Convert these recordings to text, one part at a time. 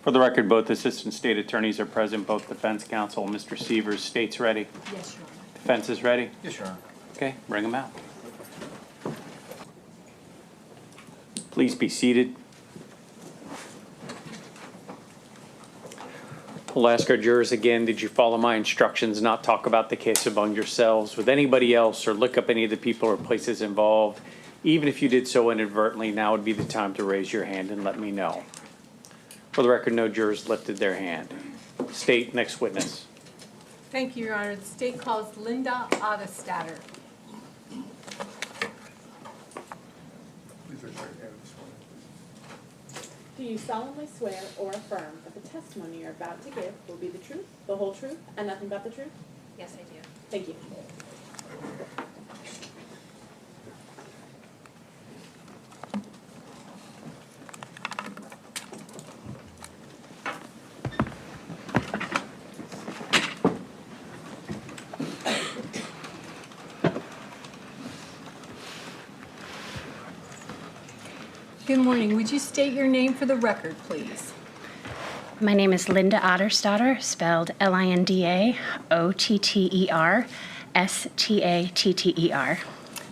For the record, both assistant state attorneys are present, both defense counsel. Mr. Sievers, state's ready. Yes, Your Honor. Defense is ready. Yes, Your Honor. Okay, bring them out. Please be seated. We'll ask our jurors again, did you follow my instructions, not talk about the case among yourselves with anybody else or look up any of the people or places involved? Even if you did so inadvertently, now would be the time to raise your hand and let me know. For the record, no jurors lifted their hand. State, next witness. Thank you, Your Honor. The state calls Linda OtterStatter. Please raise your hand. Do you solemnly swear or affirm that the testimony you're about to give will be the truth, the whole truth, and nothing but the truth? Yes, I do. Thank you. Good morning. Would you state your name for the record, please? My name is Linda OtterStatter, spelled LINDA-OTTER-STATTER.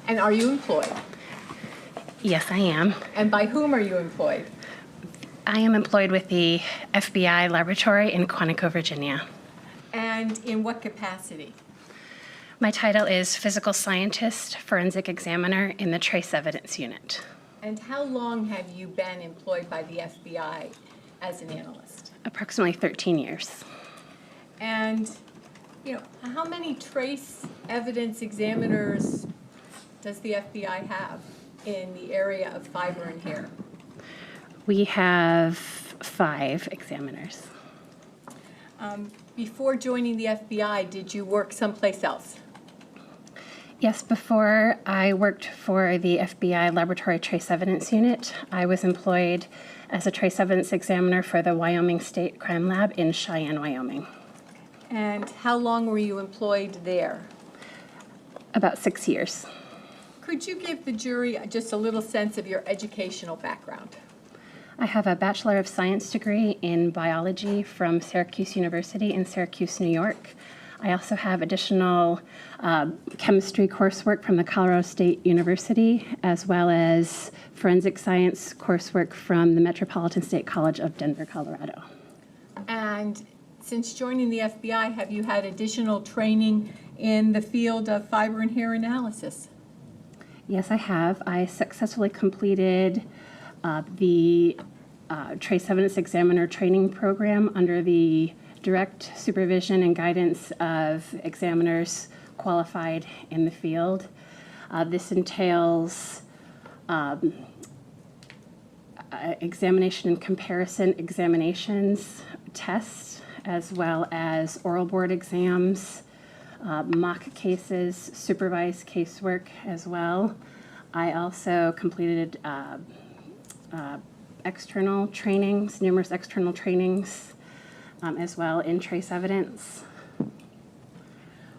And are you employed? Yes, I am. And by whom are you employed? I am employed with the FBI laboratory in Quantico, Virginia. And in what capacity? My title is Physical Scientist, Forensic Examiner in the Trace Evidence Unit. And how long have you been employed by the FBI as an analyst? Approximately 13 years. And, how many trace evidence examiners does the FBI have in the area of fiber and hair? We have 5 examiners. Before joining the FBI, did you work someplace else? Yes, before I worked for the FBI Laboratory Trace Evidence Unit, I was employed as a trace evidence examiner for the Wyoming State Crime Lab in Cheyenne, Wyoming. And how long were you employed there? About 6 years. Could you give the jury just a little sense of your educational background? I have a Bachelor of Science degree in biology from Syracuse University in Syracuse, New York. I also have additional chemistry coursework from the Colorado State University, as well as forensic science coursework from the Metropolitan State College of Denver, Colorado. And since joining the FBI, have you had additional training in the field of fiber and hair analysis? Yes, I have. I successfully completed the Trace Evidence Examiner training program under the direct supervision and guidance of examiners qualified in the field. This entails examination and comparison examinations, tests, as well as oral board exams, mock cases, supervised casework as well. I also completed external trainings, numerous external trainings, as well in trace evidence.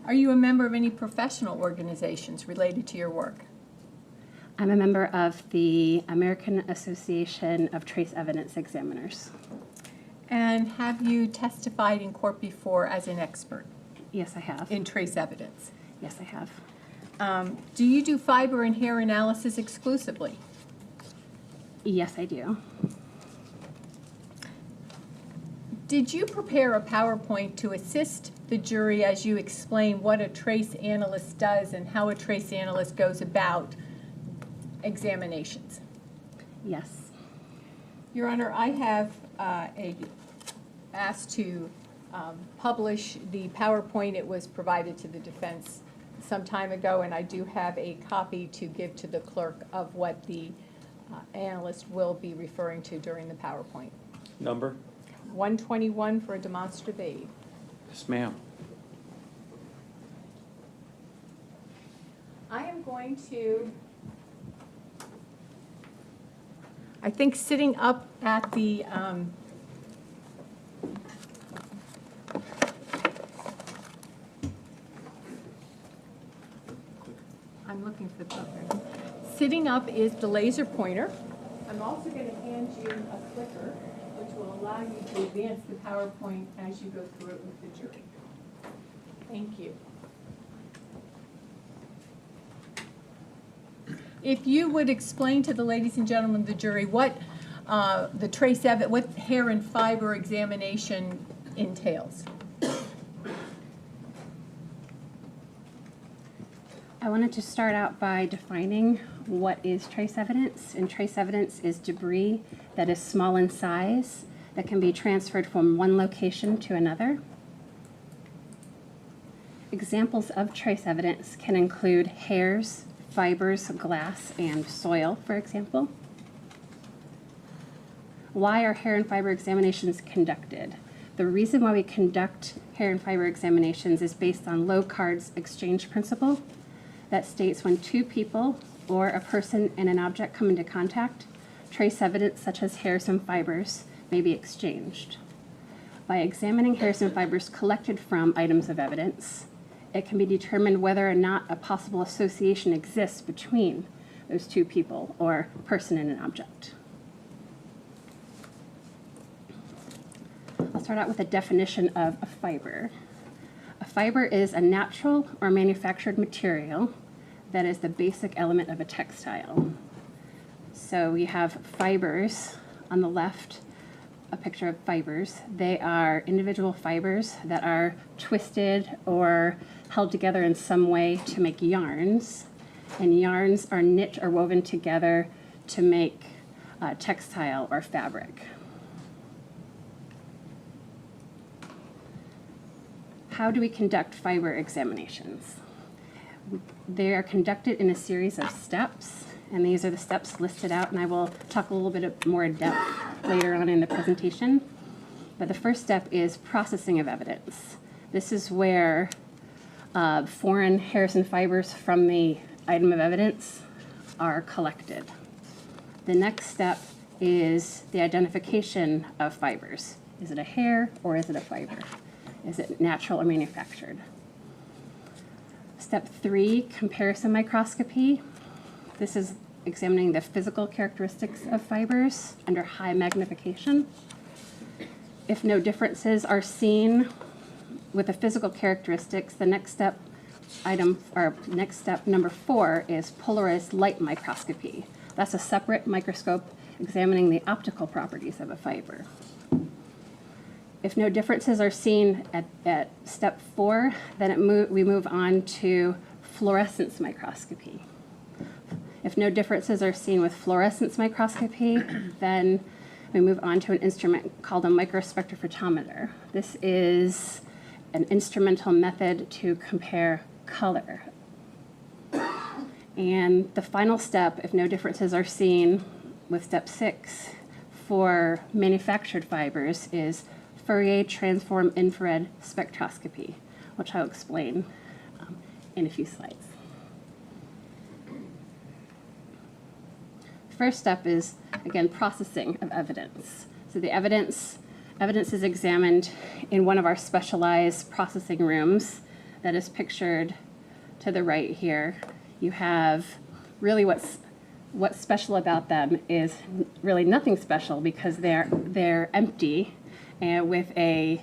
Are you a member of any professional organizations related to your work? I'm a member of the American Association of Trace Evidence Examiners. And have you testified in court before as an expert Yes, I have. in trace evidence? Yes, I have. Do you do fiber and hair analysis exclusively? Yes, I do. Did you prepare a PowerPoint to assist the jury as you explain what a trace analyst does and how a trace analyst goes about examinations? Yes. Your Honor, I have asked to publish the PowerPoint. It was provided to the defense some time ago, and I do have a copy to give to the clerk of what the analyst will be referring to during the PowerPoint. Number? 121 for a demonstrative aid. Yes, ma'am. I am going to, I think sitting up at the, I'm looking for the clicker. Sitting up is the laser pointer. I'm also going to hand you a clicker, which will allow you to advance the PowerPoint as you go through it with the jury. Thank you. If you would explain to the ladies and gentlemen of the jury what what hair and fiber examination entails. I wanted to start out by defining what is trace evidence. And trace evidence is debris that is small in size that can be transferred from one location to another. Examples of trace evidence can include hairs, fibers, glass, and soil, for example. Why are hair and fiber examinations conducted? The reason why we conduct hair and fiber examinations is based on Locard's exchange principle that states when two people or a person and an object come into contact, trace evidence such as hairs and fibers may be exchanged. By examining hairs and fibers collected from items of evidence, it can be determined whether or not a possible association exists between those two people or person and an object. I'll start out with a definition of a fiber. A fiber is a natural or manufactured material that is the basic element of a textile. So we have fibers on the left, a picture of fibers. They are individual fibers that are twisted or held together in some way to make yarns. And yarns are knit or woven together to make textile or fabric. How do we conduct fiber examinations? They are conducted in a series of steps, and these are the steps listed out, and I will talk a little bit more in depth later on in the presentation. But the first step is processing of evidence. This is where foreign hairs and fibers from the item of evidence are collected. The next step is the identification of fibers. Is it a hair or is it a fiber? Is it natural or manufactured? Step 3, comparison microscopy. This is examining the physical characteristics of fibers under high magnification. If no differences are seen with the physical characteristics, the next step number 4 is polarized light microscopy. That's a separate microscope examining the optical properties of a fiber. If no differences are seen at step 4, then we move on to fluorescence microscopy. If no differences are seen with fluorescence microscopy, then we move on to an instrument called a microspectrophotometer. This is an instrumental method to compare color. And the final step, if no differences are seen with step 6 for manufactured fibers, is Fourier transform infrared spectroscopy, which I'll explain in a few slides. First step is, again, processing of evidence. So the evidence is examined in one of our specialized processing rooms that is pictured to the right here. You have really what's special about them is really nothing special because they're empty and with a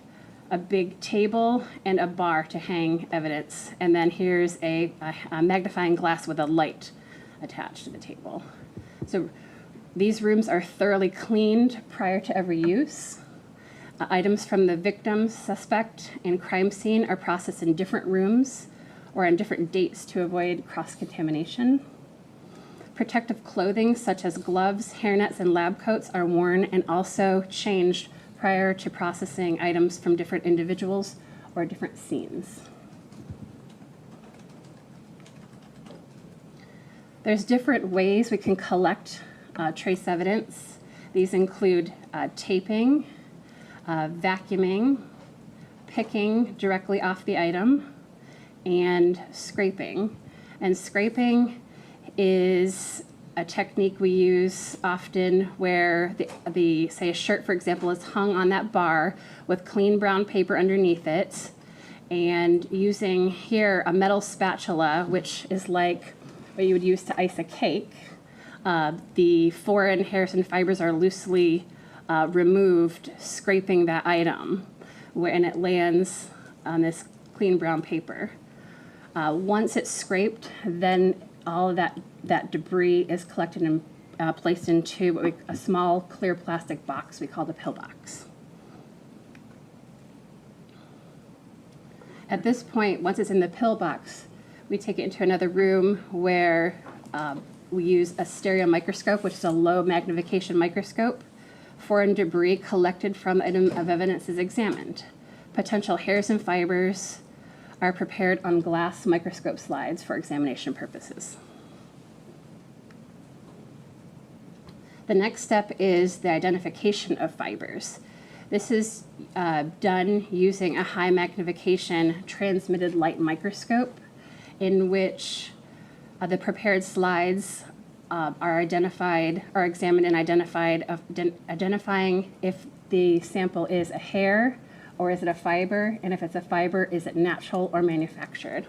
big table and a bar to hang evidence. And then here's a magnifying glass with a light attached to the table. So these rooms are thoroughly cleaned prior to every use. Items from the victim, suspect, and crime scene are processed in different rooms or on different dates to avoid cross-contamination. Protective clothing such as gloves, hairnets, and lab coats are worn and also changed prior to processing items from different individuals or different scenes. There's different ways we can collect trace evidence. These include taping, vacuuming, picking directly off the item, and scraping. And scraping is a technique we use often where say a shirt, for example, is hung on that bar with clean brown paper underneath it, and using here a metal spatula, which is like what you would use to ice a cake. The foreign hairs and fibers are loosely removed, scraping that item, and it lands on this clean brown paper. Once it's scraped, then all of that debris is collected and placed into a small clear plastic box we call the pill box. At this point, once it's in the pill box, we take it into another room where we use a stereo microscope, which is a low magnification microscope. Foreign debris collected from the item of evidence is examined. Potential hairs and fibers are prepared on glass microscope slides for examination purposes. The next step is the identification of fibers. This is done using a high magnification transmitted light microscope in which the prepared slides are examined and identifying if the sample is a hair or is it a fiber, and if it's a fiber, is it natural or manufactured?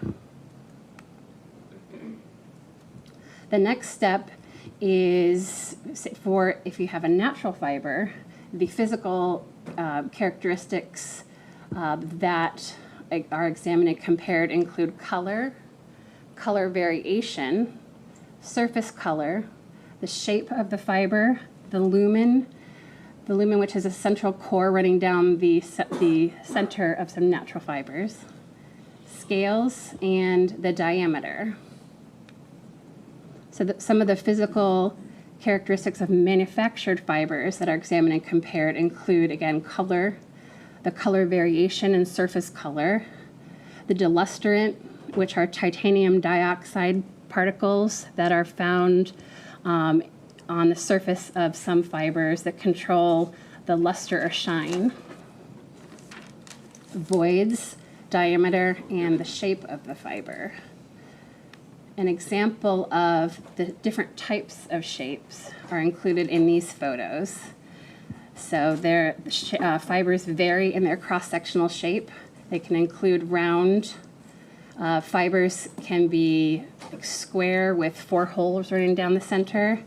The next step is for if you have a natural fiber, the physical characteristics that are examined and compared include color, color variation, surface color, the shape of the fiber, the lumen, which is a central core running down the center of some natural fibers, scales, and the diameter. So some of the physical characteristics of manufactured fibers that are examined and compared include, again, color, the color variation and surface color, the delusterant, which are titanium dioxide particles that are found on the surface of some fibers that control the luster or shine, voids, diameter, and the shape of the fiber. An example of the different types of shapes are included in these photos. So fibers vary in their cross-sectional shape. They can include round. Fibers can be square with 4 holes running down the center.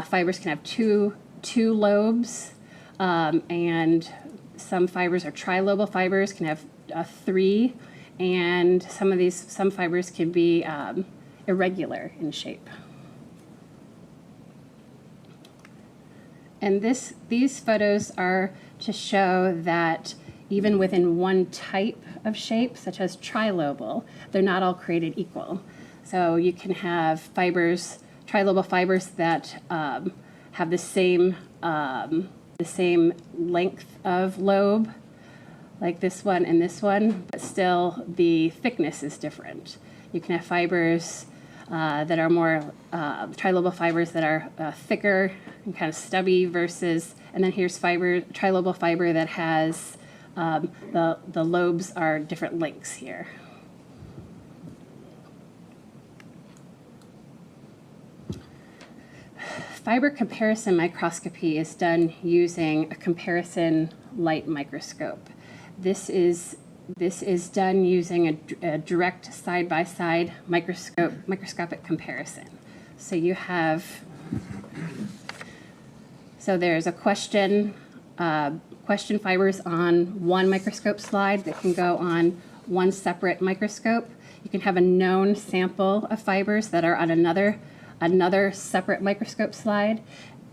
Fibers can have two lobes, and some fibers are trilobal fibers, can have 3, and some fibers can be irregular in shape. And these photos are to show that even within one type of shape, such as trilobal, they're not all created equal. So you can have fibers, trilobal fibers that have the same length of lobe, like this one and this one, but still the thickness is different. You can have fibers that are more trilobal fibers that are thicker and kind of stubby versus, and then here's trilobal fiber that has the lobes are different lengths here. Fiber comparison microscopy is done using a comparison light microscope. This is done using a direct side-by-side microscopic comparison. So there's a question fibers on one microscope slide that can go on one separate microscope. You can have a known sample of fibers that are on another separate microscope slide,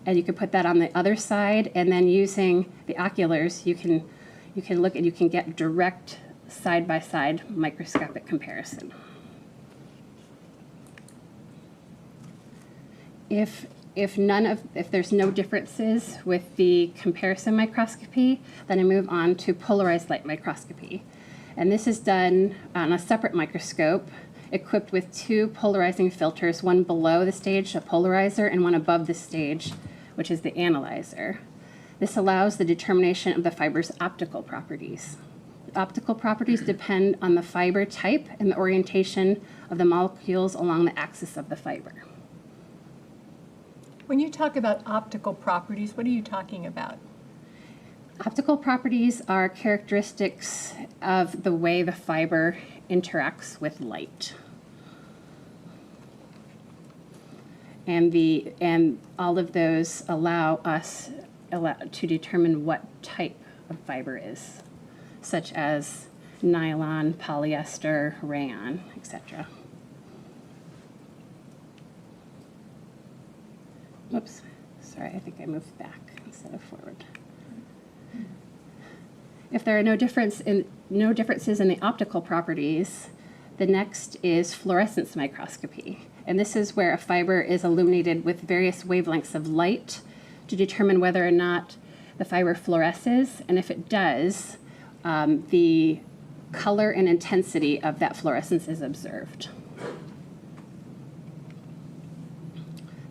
and you can put that on the other side, and then using the oculars, you can look and you can get direct side-by-side microscopic comparison. If there's no differences with the comparison microscopy, then I move on to polarized light microscopy. And this is done on a separate microscope equipped with 2 polarizing filters, one below the stage, a polarizer, and one above the stage, which is the analyzer. This allows the determination of the fiber's optical properties. The optical properties depend on the fiber type and the orientation of the molecules along the axis of the fiber. When you talk about optical properties, what are you talking about? Optical properties are characteristics of the way the fiber interacts with light. And all of those allow us to determine what type of fiber is, such as nylon, polyester, rayon, etc. Whoops, sorry, I think I moved back instead of forward. If there are no differences in the optical properties, the next is fluorescence microscopy. And this is where a fiber is illuminated with various wavelengths of light to determine whether or not the fiber fluoresces, and if it does, the color and intensity of that fluorescence is observed.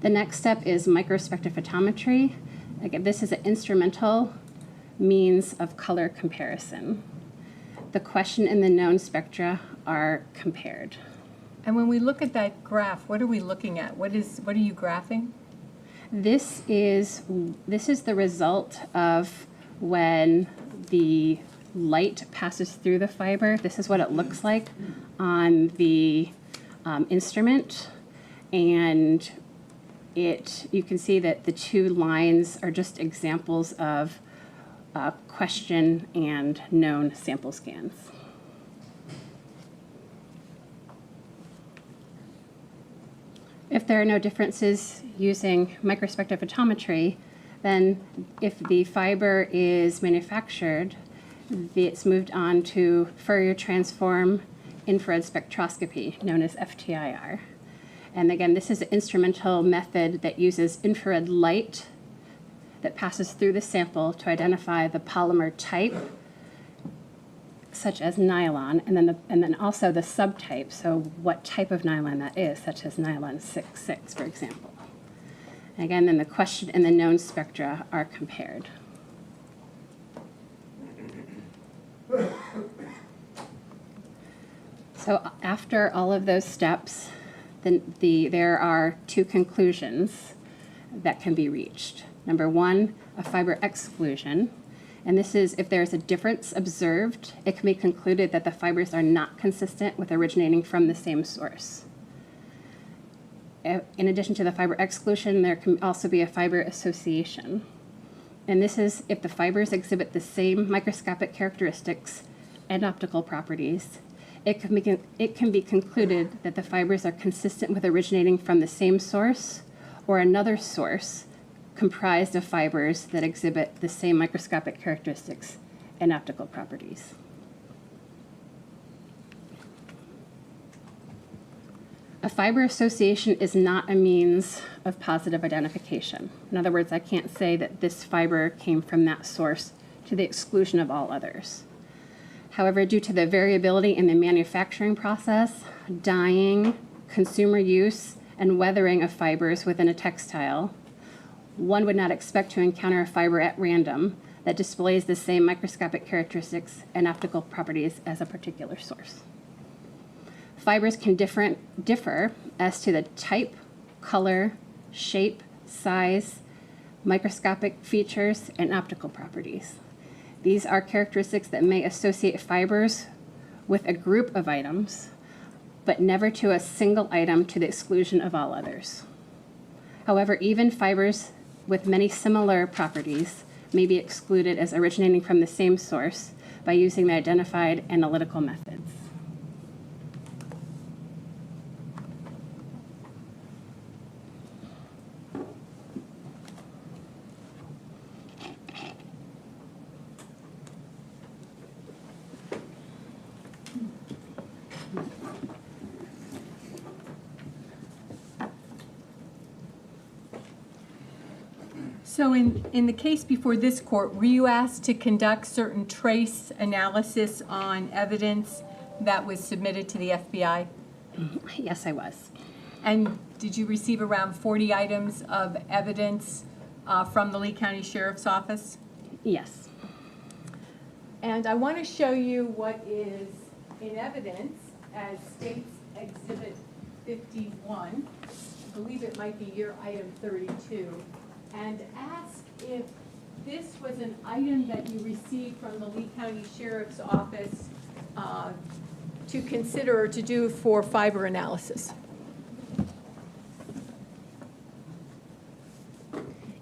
The next step is microspectrophotometry. Again, this is an instrumental means of color comparison. The question and the known spectra are compared. And when we look at that graph, what are we looking at? What are you graphing? This is the result of when the light passes through the fiber. This is what it looks like on the instrument, and you can see that the two lines are just examples of question and known sample scans. If there are no differences using microspectrophotometry, then if the fiber is manufactured, it's moved on to Fourier transform infrared spectroscopy, known as FTIR. And again, this is an instrumental method that uses infrared light that passes through the sample to identify the polymer type, such as nylon, and then also the subtype, so what type of nylon that is, such as nylon 6,6, for example. And again, then the question and the known spectra are compared. So after all of those steps, there are two conclusions that can be reached. Number one, a fiber exclusion. And this is if there's a difference observed, it can be concluded that the fibers are not consistent with originating from the same source. In addition to the fiber exclusion, there can also be a fiber association. And this is if the fibers exhibit the same microscopic characteristics and optical properties, it can be concluded that the fibers are consistent with originating from the same source or another source comprised of fibers that exhibit the same microscopic characteristics and optical properties. A fiber association is not a means of positive identification. In other words, I can't say that this fiber came from that source to the exclusion of all others. However, due to the variability in the manufacturing process, dyeing, consumer use, and weathering of fibers within a textile, one would not expect to encounter a fiber at random that displays the same microscopic characteristics and optical properties as a particular source. Fibers can differ as to the type, color, shape, size, microscopic features, and optical properties. These are characteristics that may associate fibers with a group of items, but never to a single item to the exclusion of all others. However, even fibers with many similar properties may be excluded as originating from the same source by using the identified analytical methods. So in the case before this court, were you asked to conduct certain trace analysis on evidence that was submitted to the FBI? Yes, I was. And did you receive around 40 items of evidence from the Lee County Sheriff's Office? Yes. And I want to show you what is in evidence as State's Exhibit 51. I believe it might be your item 32. And ask if this was an item that you received from the Lee County Sheriff's Office to consider or to do for fiber analysis.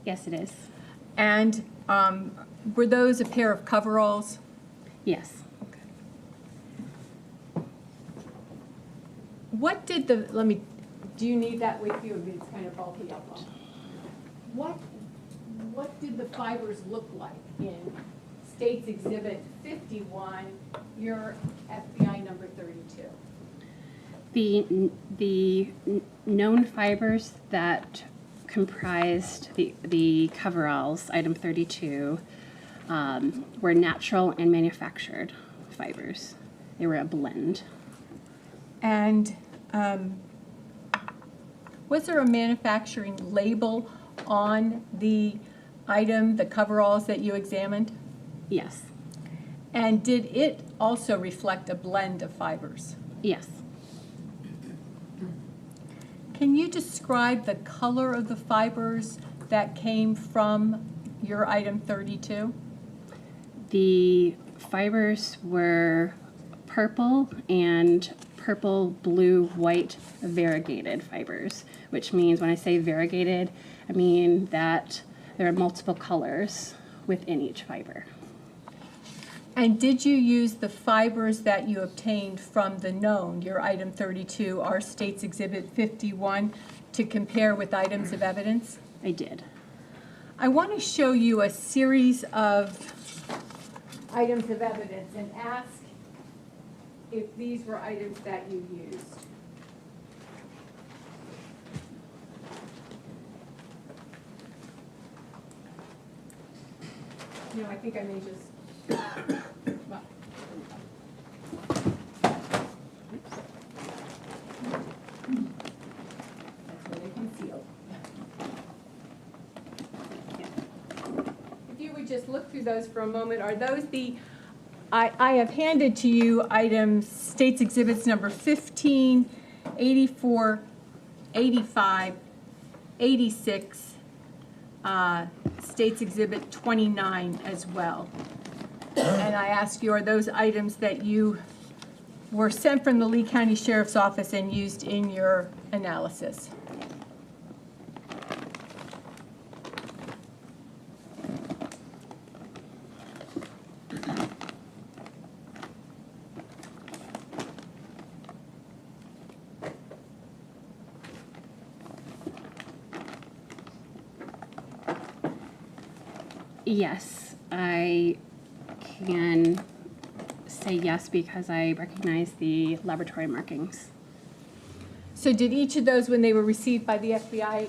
Yes, it is. And were those a pair of coveralls? Yes. What did do you need that with you? It's kind of bulky up on. What did the fibers look like in States Exhibit 51, your FBI number 32? The known fibers that comprised the coveralls, item 32, were natural and manufactured fibers. They were a blend. And was there a manufacturing label on the item, the coveralls that you examined? Yes. And did it also reflect a blend of fibers? Yes. Can you describe the color of the fibers that came from your item 32? The fibers were purple and purple, blue, white variegated fibers, which means when I say variegated, I mean that there are multiple colors within each fiber. And did you use the fibers that you obtained from the known, your item 32, our States Exhibit 51, to compare with items of evidence? I did. I want to show you a series of items of evidence and ask if these were items that you used. You know, I think I may just, well. That's where they concealed. If you would just look through those for a moment, are those the, I have handed to you items, States Exhibits number 15, 84, 85, 86, States Exhibit 29 as well. And I ask you, are those items that you were sent from the Lee County Sheriff's Office and used in your analysis? Yes, I can say yes because I recognize the laboratory markings. So did each of those, when they were received by the FBI,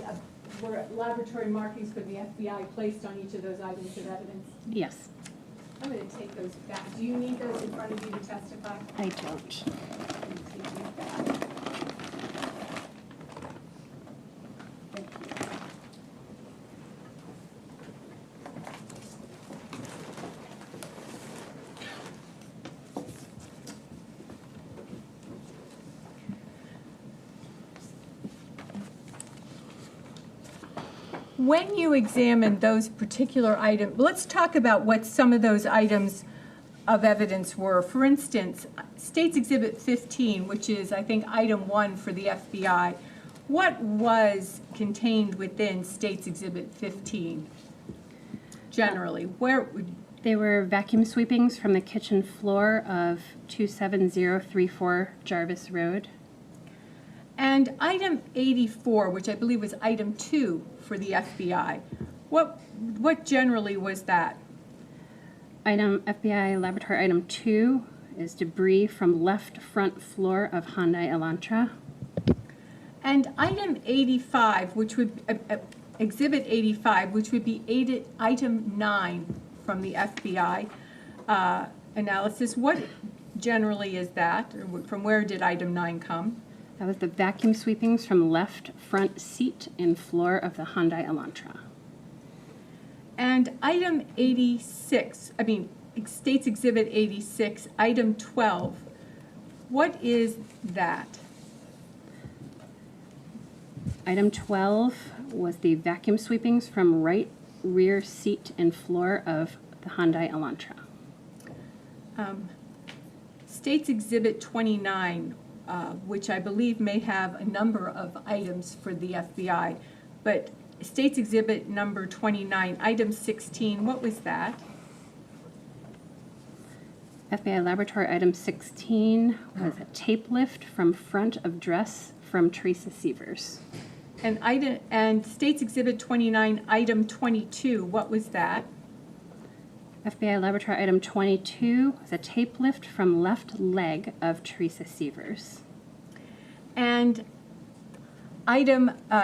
were laboratory markings for the FBI placed on each of those items of evidence? Yes. I'm going to take those back. Do you need those in front of you to testify? I don't. I'm going to take these back. Thank you. When you examine those particular items, let's talk about what some of those items of evidence were. For instance, States Exhibit 15, which is, I think, item 1 for the FBI, what was contained within States Exhibit 15 generally? Where would They were vacuum sweepings from the kitchen floor of 27034 Jarvis Road. And item 84, which I believe was item 2 for the FBI, what generally was that? FBI laboratory item 2 is debris from left front floor of Hyundai Elantra. And item 85, which would, exhibit 85, which would be item 9 from the FBI analysis, what generally is that? Or from where did item 9 come? That was the vacuum sweepings from left front seat and floor of the Hyundai Elantra. And item 86, States Exhibit 86, item 12, what is that? Item 12 was the vacuum sweepings from right rear seat and floor of the Hyundai Elantra. States Exhibit 29, which I believe may have a number of items for the FBI, but State's Exhibit number 29, item 16, what was that? FBI laboratory item 16 was a tape lift from front of dress from Teresa Sievers. And State's Exhibit 29, item 22, what was that? FBI laboratory item 22 was a tape lift from left leg of Teresa Sievers. And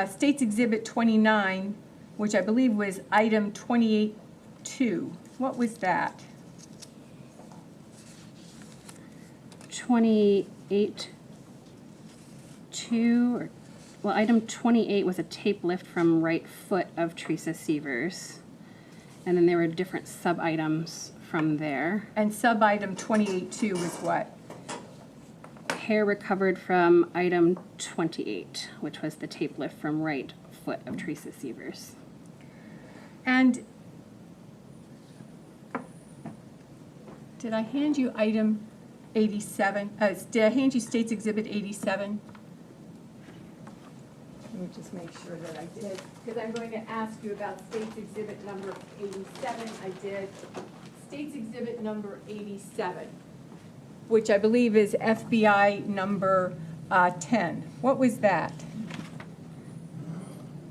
State's Exhibit 29, which I believe was item 28-2, what was that? 28 2 well, item 28 was a tape lift from right foot of Teresa Sievers. And then there were different sub-items from there. And sub-item 28-2 was what? Hair recovered from item 28, which was the tape lift from right foot of Teresa Sievers. And did I hand you item 87? Did I hand you State's Exhibit 87? Let me just make sure that I did, because I'm going to ask you about State's Exhibit number 87. I did. State's Exhibit number 87, which I believe is FBI number 10. What was that?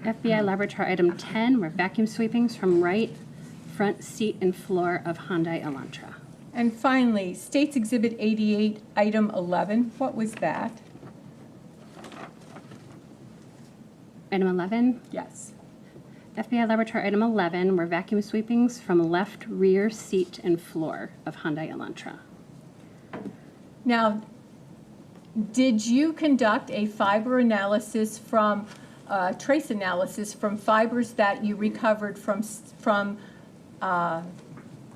FBI laboratory item 10 were vacuum sweepings from right front seat and floor of Hyundai Elantra. And finally, State's Exhibit 88, item 11. What was that? Item 11, Yes. FBI laboratory item 11 were vacuum sweepings from left rear seat and floor of Hyundai Elantra. Now, did you conduct a fiber analysis from, trace analysis from fibers that you recovered from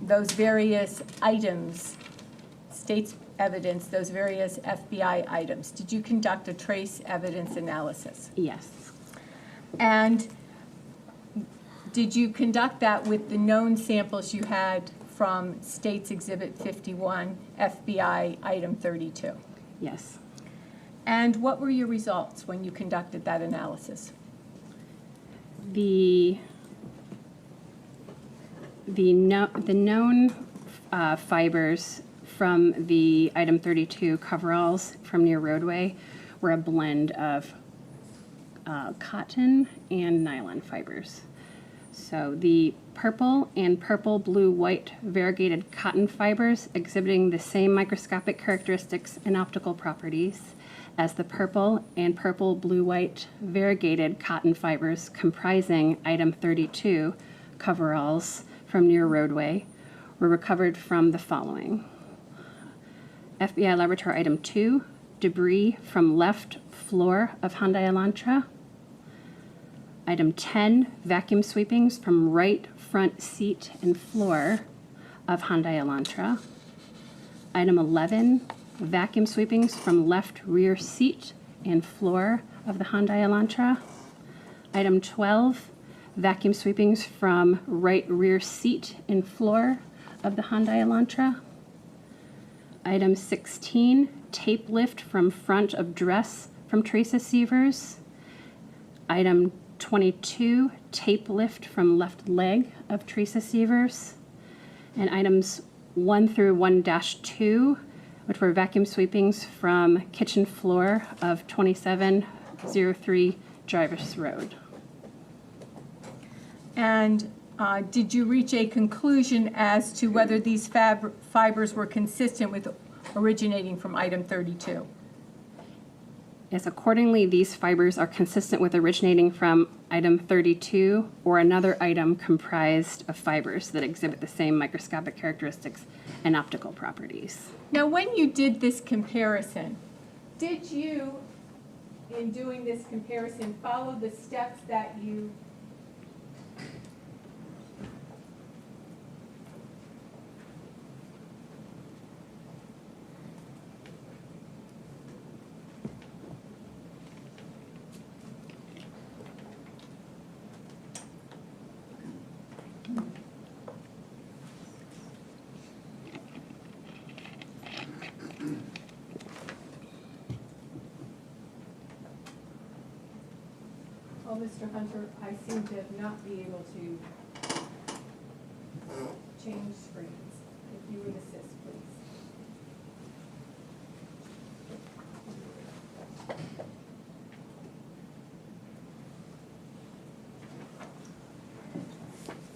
those various items, State's evidence, those various FBI items? Did you conduct a trace evidence analysis? Yes. And did you conduct that with the known samples you had from State's Exhibit 51, FBI item 32? Yes. And what were your results when you conducted that analysis? The known fibers from the item 32 coveralls from near roadway were a blend of cotton and nylon fibers. So the purple and purple, blue, white variegated cotton fibers exhibiting the same microscopic characteristics and optical properties as the purple and purple, blue, white variegated cotton fibers comprising item 32 coveralls from near roadway were recovered from the following. FBI laboratory item 2, debris from left floor of Hyundai Elantra. Item 10, vacuum sweepings from right front seat and floor of Hyundai Elantra. Item 11, vacuum sweepings from left rear seat and floor of the Hyundai Elantra. Item 12, vacuum sweepings from right rear seat and floor of the Hyundai Elantra. Item 16, tape lift from front of dress from Teresa Sievers. Item 22, tape lift from left leg of Teresa Sievers. And items 1 through 1-2, which were vacuum sweepings from kitchen floor of 2703 Drivers Road. And did you reach a conclusion as to whether these fibers were consistent with originating from item 32? Yes, accordingly, these fibers are consistent with originating from item 32 or another item comprised of fibers that exhibit the same microscopic characteristics and optical properties. Now, when you did this comparison, did you, in doing this comparison, follow the steps that you Oh, Mr. Hunter, I seem to not be able to change screens. If you would assist, please.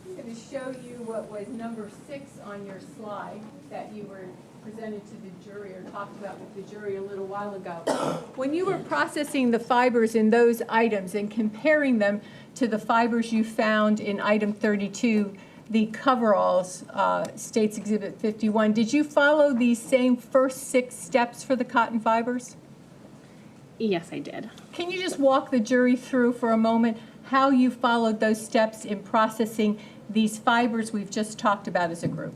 I'm going to show you what was number 6 on your slide that you were presented to the jury or talked about with the jury a little while ago. When you were processing the fibers in those items and comparing them to the fibers you found in item 32, the coveralls, States Exhibit 51, did you follow these same first 6 steps for the cotton fibers? Yes, I did. Can you just walk the jury through for a moment how you followed those steps in processing these fibers we've just talked about as a group?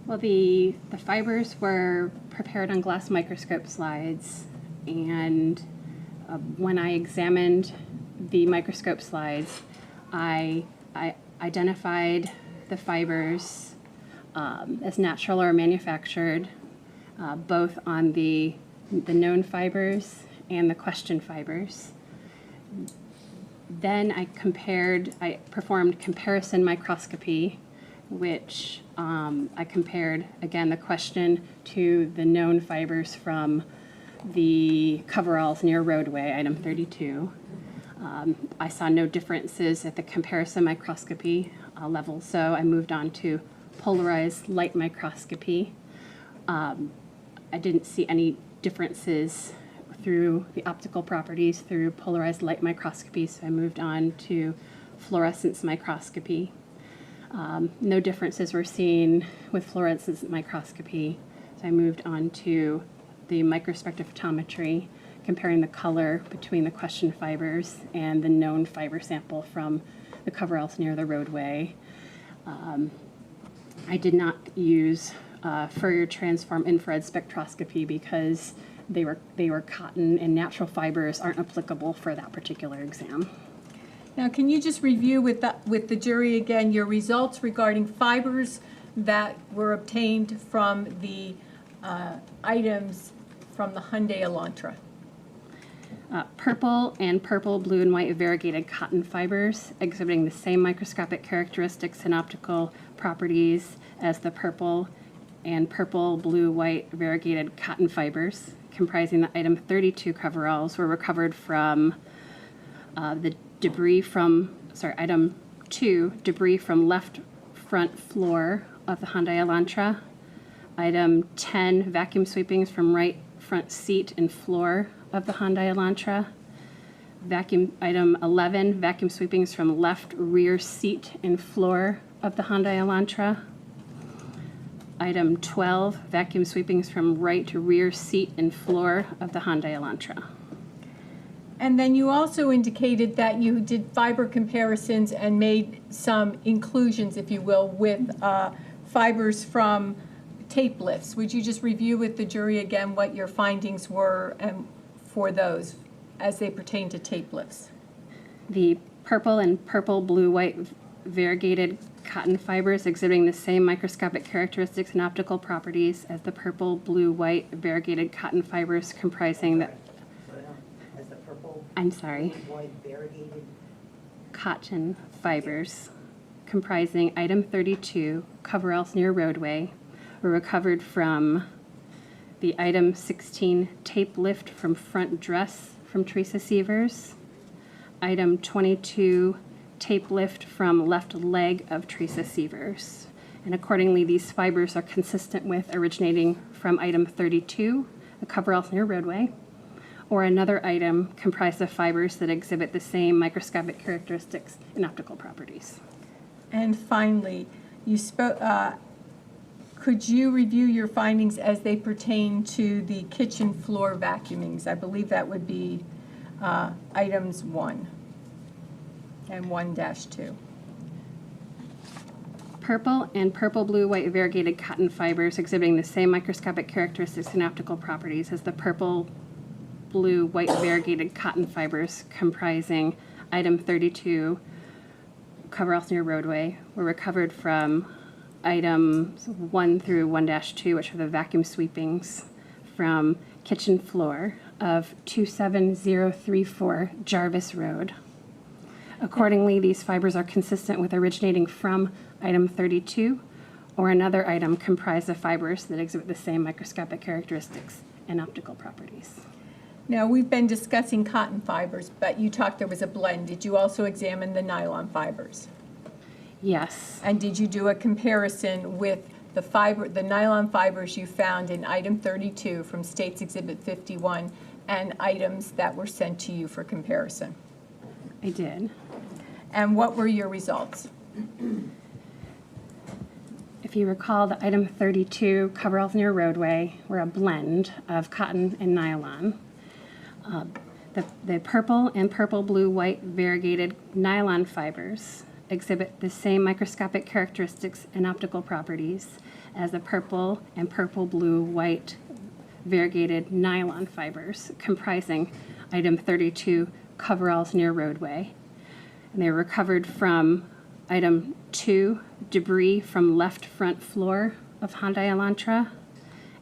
Well, the fibers were prepared on glass microscope slides, and when I examined the microscope slides, I identified the fibers as natural or manufactured, both on the known fibers and the question fibers. Then I performed comparison microscopy, which I compared, again, the question to the known fibers from the coveralls near roadway, item 32. I saw no differences at the comparison microscopy level, so I moved on to polarized light microscopy. I didn't see any differences through the optical properties through polarized light microscopy, so I moved on to fluorescence microscopy. No differences were seen with fluorescence microscopy, so I moved on to the microspectrophotometry, comparing the color between the question fibers and the known fiber sample from the coveralls near the roadway. I did not use Fourier transform infrared spectroscopy because they were cotton, and natural fibers aren't applicable for that particular exam. Now, can you just review with the jury again your results regarding fibers that were obtained from the items from the Hyundai Elantra? Purple and purple, blue, and white variegated cotton fibers exhibiting the same microscopic characteristics and optical properties as the purple and purple, blue, white variegated cotton fibers comprising the item 32 coveralls were recovered from item 2, debris from left front floor of the Hyundai Elantra. Item 10, vacuum sweepings from right front seat and floor of the Hyundai Elantra. Item 11, vacuum sweepings from left rear seat and floor of the Hyundai Elantra. Item 12, vacuum sweepings from right rear seat and floor of the Hyundai Elantra. And then you also indicated that you did fiber comparisons and made some inclusions, if you will, with fibers from tape lifts. Would you just review with the jury again what your findings were for those as they pertain to tape lifts? The purple and purple, blue, white variegated cotton fibers exhibiting the same microscopic characteristics and optical properties as the purple, blue, white variegated cotton fibers comprising the white variegated cotton fibers comprising item 32, coveralls near roadway, were recovered from the item 16, tape lift from front dress from Teresa Sievers, item 22, tape lift from left leg of Teresa Sievers. And accordingly, these fibers are consistent with originating from item 32, the coveralls near roadway, or another item comprised of fibers that exhibit the same microscopic characteristics and optical properties. And finally, you spoke. Could you review your findings as they pertain to the kitchen floor vacuumings? I believe that would be items 1 and 1-2. Purple and purple, blue, white variegated cotton fibers exhibiting the same microscopic characteristics and optical properties as the purple, blue, white variegated cotton fibers comprising item 32, coveralls near roadway, were recovered from items 1 through 1-2, which are the vacuum sweepings from kitchen floor of 27034 Jarvis Road. Accordingly, these fibers are consistent with originating from item 32 or another item comprised of fibers that exhibit the same microscopic characteristics and optical properties. Now, we've been discussing cotton fibers, but you talked there was a blend. Did you also examine the nylon fibers? Yes. And did you do a comparison with the nylon fibers you found in item 32 from States Exhibit 51 and items that were sent to you for comparison? I did. And what were your results? If you recall, the item 32 coveralls near roadway were a blend of cotton and nylon. The purple and purple-blue-white variegated nylon fibers exhibit the same microscopic characteristics and optical properties as the purple and purple-blue-white variegated nylon fibers comprising item 32 coveralls near roadway. And they were recovered from item 2, debris from left front floor of Hyundai Elantra,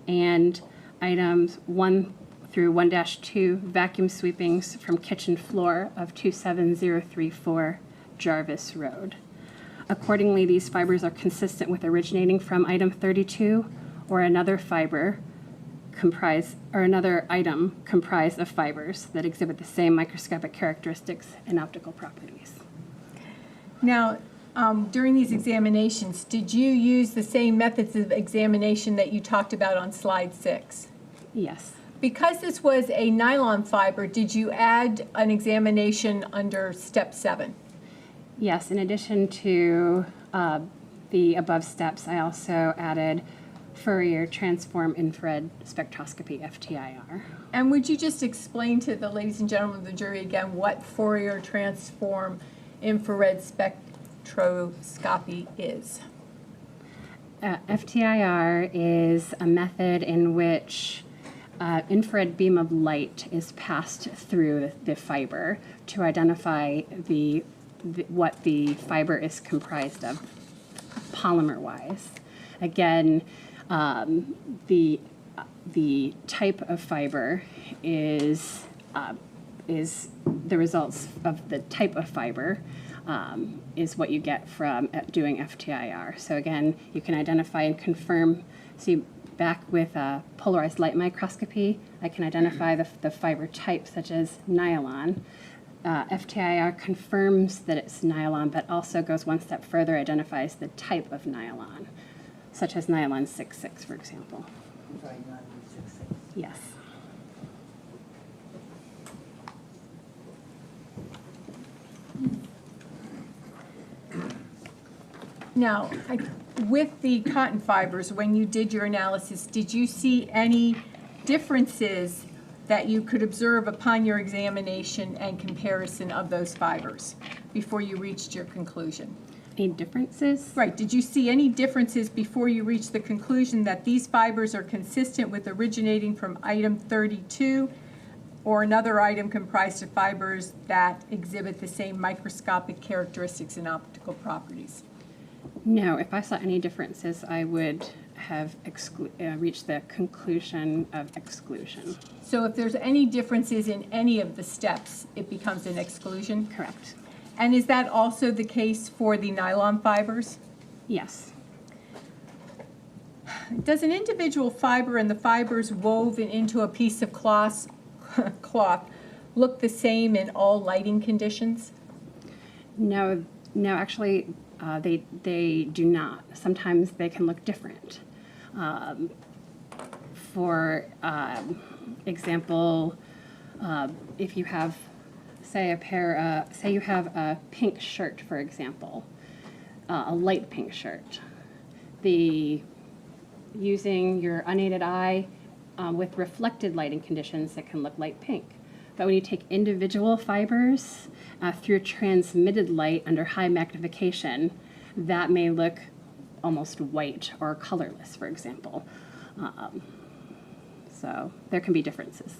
and items 1 through 1-2 vacuum sweepings from kitchen floor of 27034 Jarvis Road. Accordingly, these fibers are consistent with originating from item 32 or another item comprised of fibers that exhibit the same microscopic characteristics and optical properties. Now, during these examinations, did you use the same methods of examination that you talked about on slide 6? Yes. Because this was a nylon fiber, did you add an examination under step 7? Yes, in addition to the above steps, I also added Fourier transform infrared spectroscopy, FTIR. And would you just explain to the ladies and gentlemen of the jury again what Fourier transform infrared spectroscopy is? FTIR is a method in which infrared beam of light is passed through the fiber to identify what the fiber is comprised of polymer-wise. Again, the type of fiber is the results of the type of fiber is what you get from doing FTIR. So again, you can identify and confirm. See, back with polarized light microscopy, I can identify the fiber type, such as nylon. FTIR confirms that it's nylon, but also goes one step further, identifies the type of nylon, such as nylon 6,6, for example. Sorry, not 6,6. Yes. Now, with the cotton fibers, when you did your analysis, did you see any differences that you could observe upon your examination and comparison of those fibers before you reached your conclusion? Any differences? Right. Did you see any differences before you reached the conclusion that these fibers are consistent with originating from item 32 or another item comprised of fibers that exhibit the same microscopic characteristics and optical properties? No. If I saw any differences, I would have reached the conclusion of exclusion. So if there's any differences in any of the steps, it becomes an exclusion? Correct. And is that also the case for the nylon fibers? Yes. Does an individual fiber and the fibers woven into a piece of cloth look the same in all lighting conditions? No, actually, they do not. Sometimes they can look different. For example, if you have, say you have a pink shirt, for example, a light pink shirt. Using your unaided eye with reflected lighting conditions, it can look light pink. But when you take individual fibers through transmitted light under high magnification, that may look almost white or colorless, for example. So there can be differences.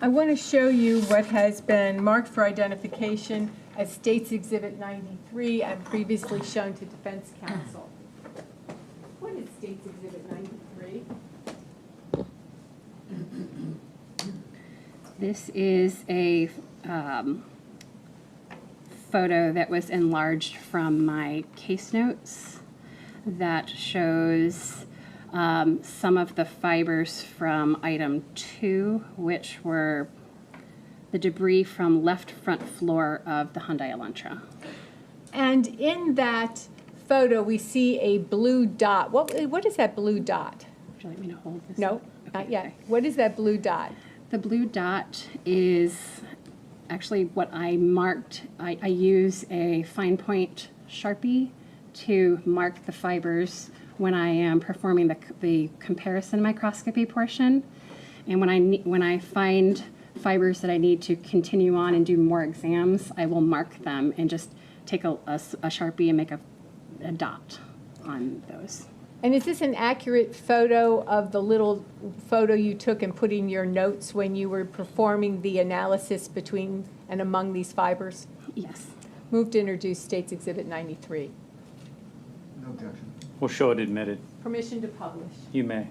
I want to show you what has been marked for identification as States Exhibit 93 and previously shown to Defense Counsel. What is States Exhibit 93? This is a photo that was enlarged from my case notes that shows some of the fibers from item 2, which were the debris from left front floor of the Hyundai Elantra. And in that photo, we see a blue dot. What is that blue dot? Would you like me to hold this? No, up? not Okay, yet. okay. What is that blue dot? The blue dot is actually what I marked. I use a fine point Sharpie to mark the fibers when I am performing the comparison microscopy portion. And when I find fibers that I need to continue on and do more exams, I will mark them and just take a Sharpie and make a dot on those. And is this an accurate photo of the little photo you took and put in your notes when you were performing the analysis between and among these fibers? Yes. Move to introduce States Exhibit 93. No objection. We'll show it admitted. Permission to publish. You may.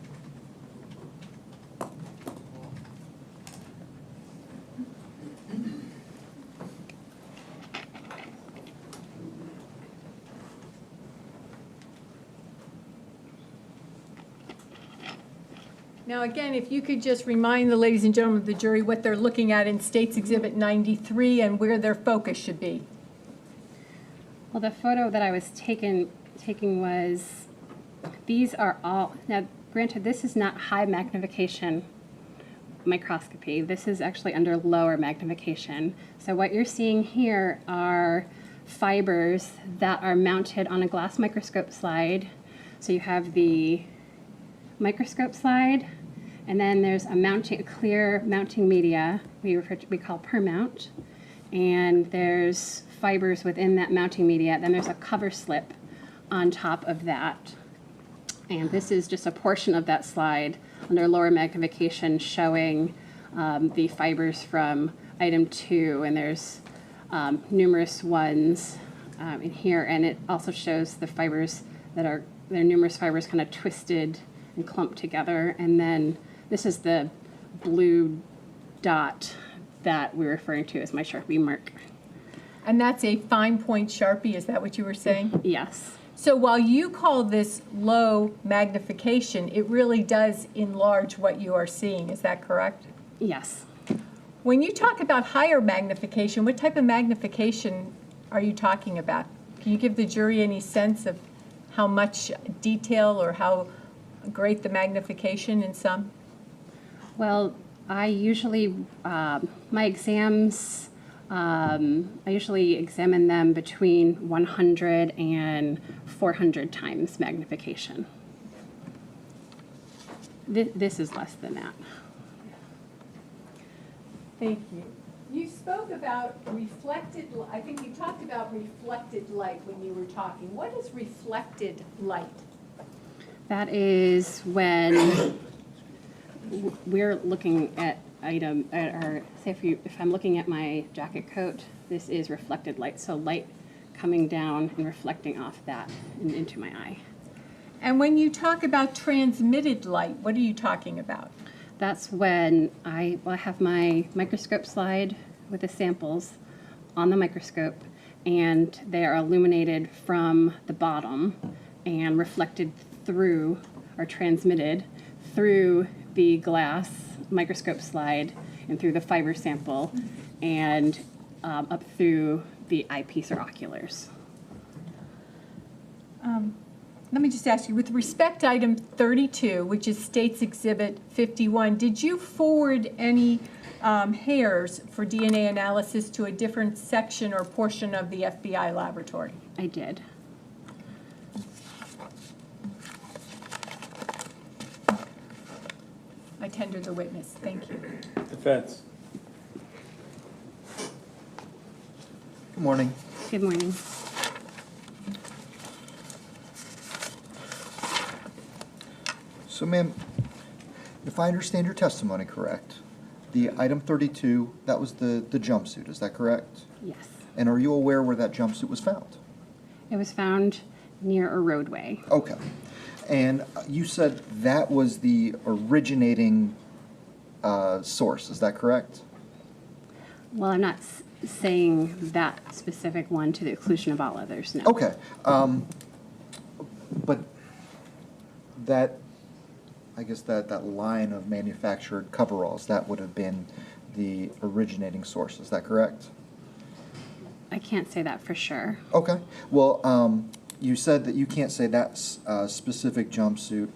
Now, again, if you could just remind the ladies and gentlemen of the jury what they're looking at in States Exhibit 93 and where their focus should be. Well, the photo that I was taking was, these are all, now granted, this is not high magnification microscopy. This is actually under lower magnification. So what you're seeing here are fibers that are mounted on a glass microscope slide. So you have the microscope slide, and then there's a clear mounting media we call per mount, and there's fibers within that mounting media. Then there's a cover slip on top of that, and this is just a portion of that slide under lower magnification showing the fibers from item 2, and there's numerous ones in here, and it also shows the fibers there are numerous fibers kind of twisted and clumped together. And then this is the blue dot that we're referring to as my Sharpie mark. And that's a fine point Sharpie, is that what you were saying? Yes. So while you call this low magnification, it really does enlarge what you are seeing, is that correct? Yes. When you talk about higher magnification, what type of magnification are you talking about? Can you give the jury any sense of how much detail or how great the magnification in some? Well, I usually, my exams, I usually examine them between 100 and 400 times magnification. This is less than that. Thank you. You spoke about reflected, I think you talked about reflected light when you were talking. What is reflected light? That is when we're looking at or say if I'm looking at my jacket coat, this is reflected light. So light coming down and reflecting off that and into my eye. And when you talk about transmitted light, what are you talking about? That's when I have my microscope slide with the samples on the microscope, and they are illuminated from the bottom and reflected through or transmitted through the glass microscope slide and through the fiber sample and up through the eyepiece or oculars. Let me just ask you, with respect to item 32, which is States Exhibit 51, did you forward any hairs for DNA analysis to a different section or portion of the FBI laboratory? I did. I tender the witness. Thank you. Defense. Good morning. Good morning. So, ma'am, if I understand your testimony correct, the item 32, that was the jumpsuit, is that correct? Yes. And are you aware where that jumpsuit was found? It was found near a roadway. Okay. And you said that was the originating source, is that correct? Well, I'm not saying that specific one to the exclusion of all others, no. Okay, but that, I guess that line of manufactured coveralls, that would have been the originating source, is that correct? I can't say that for sure. Okay, well, you said that you can't say that's a specific jumpsuit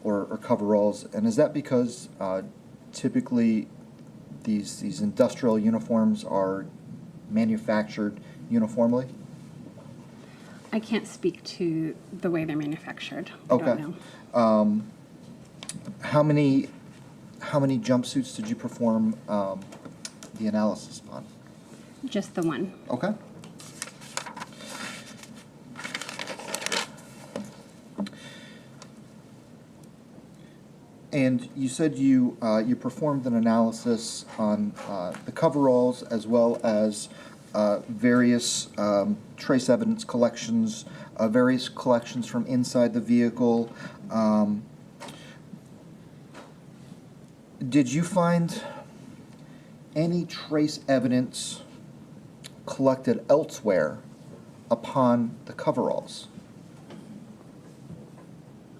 or coveralls, and is that because typically these industrial uniforms are manufactured uniformly? I can't speak to the way they're manufactured. I Okay. don't know. How many jumpsuits did you perform the analysis on? Just the one. Okay. And you said you performed an analysis on the coveralls as well as various trace evidence collections, various collections from inside the vehicle. Did you find any trace evidence collected elsewhere upon the coveralls?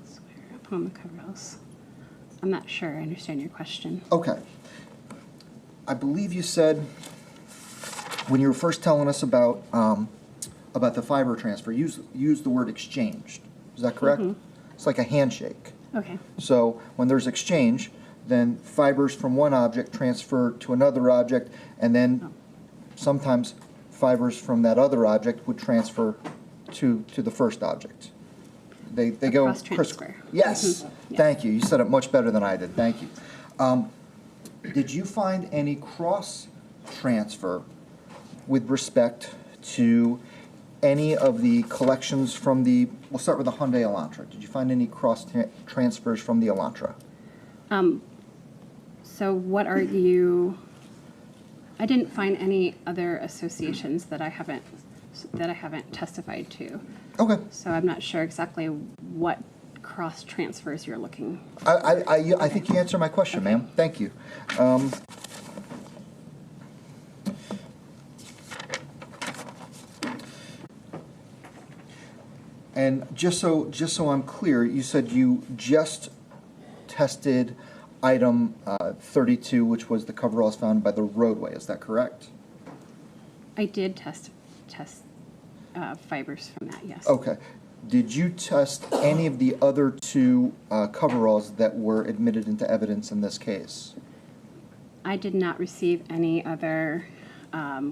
Swear upon the coveralls. I'm not sure I understand your question. Okay. I believe you said when you were first telling us about the fiber transfer, use the word exchanged. Is that correct? It's like a handshake. Okay. So when there's exchange, then fibers from one object transfer to another object, and then sometimes fibers from that other object would transfer to the first object. They go cross-transfer. Yes. Yeah. Thank you. You said it much better than I did. Thank you. Did you find any cross transfer with respect to any of the collections from the? We'll start with the Hyundai Elantra. Did you find any cross transfers from the Elantra? So what are you? I didn't find any other associations that I haven't testified to. Okay. So I'm not sure exactly what cross transfers you're looking. I think you answered my question, ma'am. Thank you. And just so I'm clear, you said you just tested item 32, which was the coveralls found by the roadway. Is that correct? I did test fibers from that. Yes. Okay. Did you test any of the other two coveralls that were admitted into evidence in this case? I did not receive any other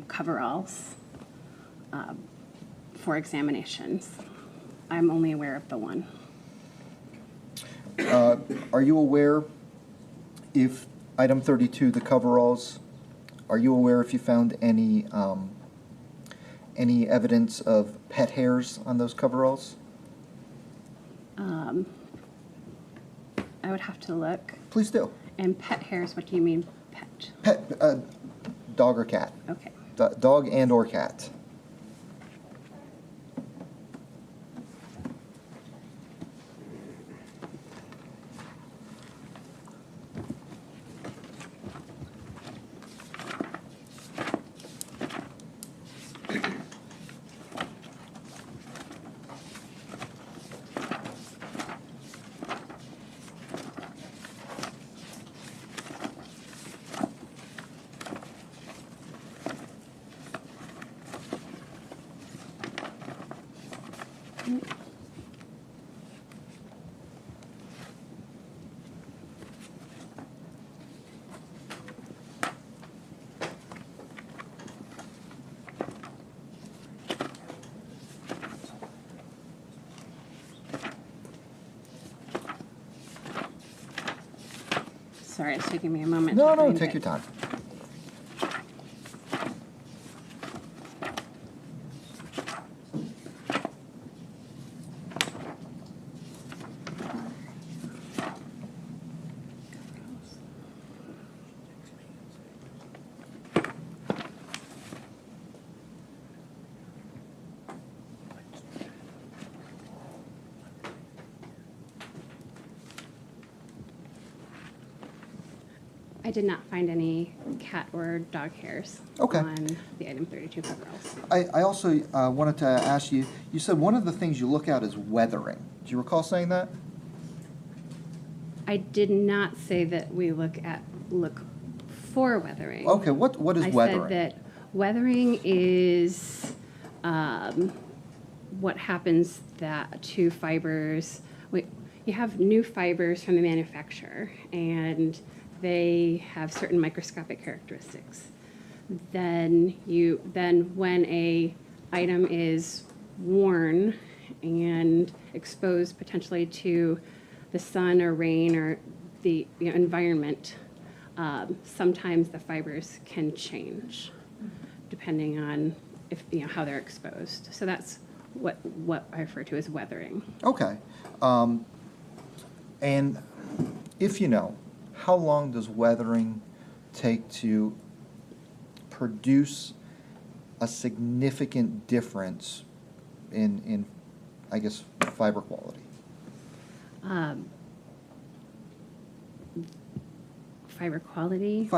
coveralls for examinations. I'm only aware of the one. Are you aware if item 32, the coveralls, are you aware if you found any evidence of pet hairs on those coveralls? I would have to look. Please do. And pet hairs, what do you mean pet? Pet, dog or cat? Okay. Dog and or cat. Sorry, it's taking me a moment. No, to no, find take it. your time. I did not find any cat or dog hairs Okay. on the item 32 coveralls. I also wanted to ask you, you said one of the things you look at is weathering. Do you recall saying that? I did not say that we look for weathering. Okay, what is weathering? I said that weathering is what happens to fibers. You have new fibers from the manufacturer, and they have certain microscopic characteristics. Then when a item is worn and exposed potentially to the sun or rain or the environment, sometimes the fibers can change depending on how they're exposed. So that's what I refer to as weathering. Okay. And if you know, how long does weathering take to produce a significant difference in I guess, fiber quality? Fiber quality?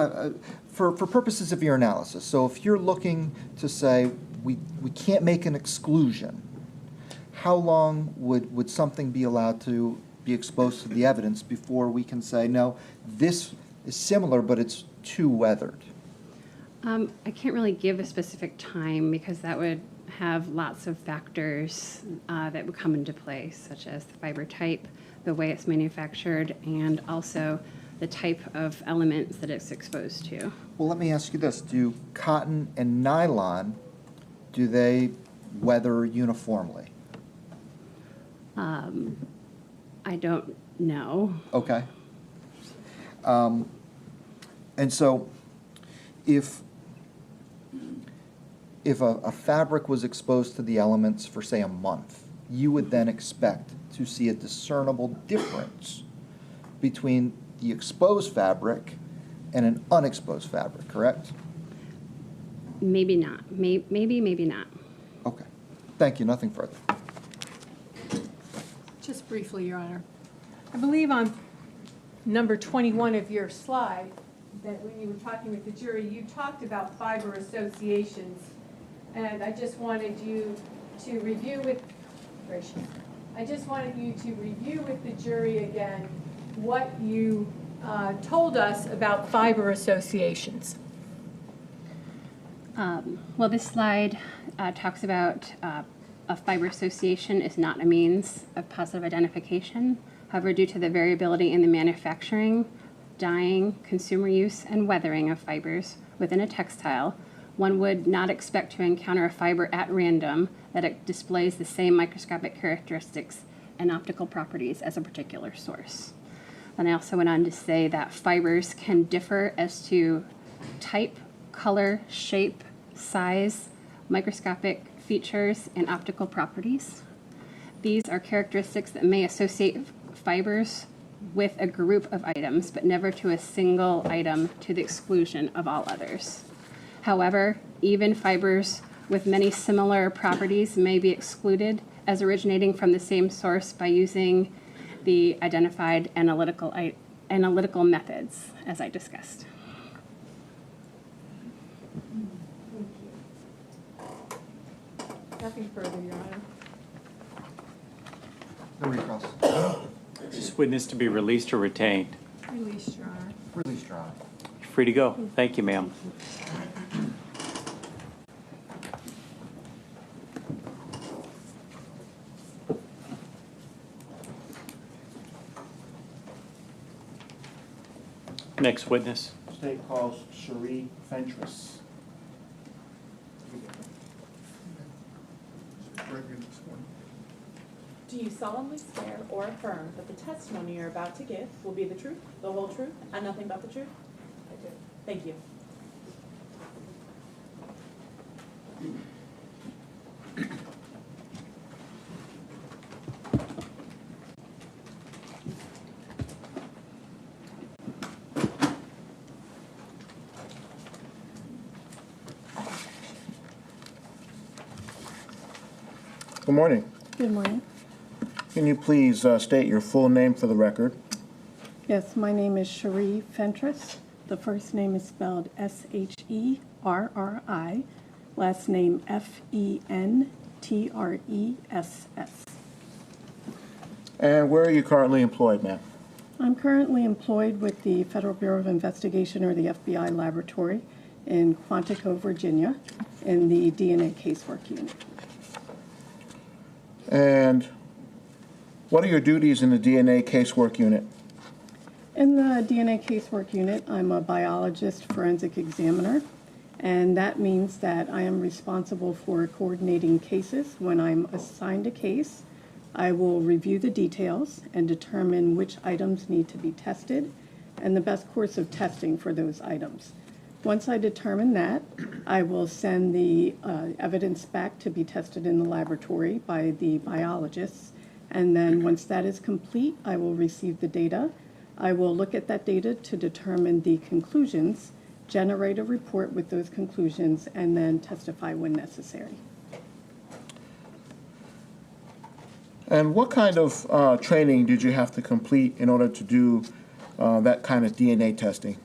For purposes of your analysis, so if you're looking to say, we can't make an exclusion, how long would something be allowed to be exposed to the evidence before we can say, no, this is similar, but it's too weathered? I can't really give a specific time because that would have lots of factors that would come into play, such as the fiber type, the way it's manufactured, and also the type of elements that it's exposed to. Well, let me ask you this. Do cotton and nylon, do they weather uniformly? I don't know. Okay. And so if a fabric was exposed to the elements for, say, a month, you would then expect to see a discernible difference between the exposed fabric and an unexposed fabric, correct? Maybe not. Maybe not. Okay. Thank you. Nothing further. Just briefly, Your Honor. I believe on number 21 of your slide, that when you were talking with the jury, you talked about fiber associations, and I just wanted you to review with, I just wanted you to review with the jury again what you told us about fiber associations. Well, this slide talks about a fiber association is not a means of positive identification. However, due to the variability in the manufacturing, dyeing, consumer use, and weathering of fibers within a textile, one would not expect to encounter a fiber at random that it displays the same microscopic characteristics and optical properties as a particular source. Then I also went on to say that fibers can differ as to type, color, shape, size, microscopic features, and optical properties. These are characteristics that may associate fibers with a group of items, but never to a single item to the exclusion of all others. However, even fibers with many similar properties may be excluded as originating from the same source by using the identified analytical methods, as I discussed. Nothing further, Your Honor. No recross. Is this witness to be released or retained? Released, Your Honor. Release, Your Honor. You're free to go. Thank you, ma'am. Next witness. State calls Sherri Fentress. Do you solemnly swear or affirm that the testimony you're about to give will be the truth, the whole truth, and nothing but the truth? I do. Thank you. Good morning. Good morning. Can you please state your full name for the record? Yes, my name is Sherri Fentress, The first name is spelled Sherri, last name Fentress. And where are you currently employed, ma'am? I'm currently employed with the Federal Bureau of Investigation, or the FBI laboratory, in Quantico, Virginia, in the DNA casework unit. And what are your duties in the DNA casework unit? In the DNA casework unit, I'm a biologist forensic examiner, and that means that I am responsible for coordinating cases. When I'm assigned a case, I will review the details and determine which items need to be tested and the best course of testing for those items. Once I determine that, I will send the evidence back to be tested in the laboratory by the biologists, and then once that is complete, I will receive the data. I will look at that data to determine the conclusions, generate a report with those conclusions, and then testify when necessary. And what kind of training did you have to complete in order to do that kind of DNA testing?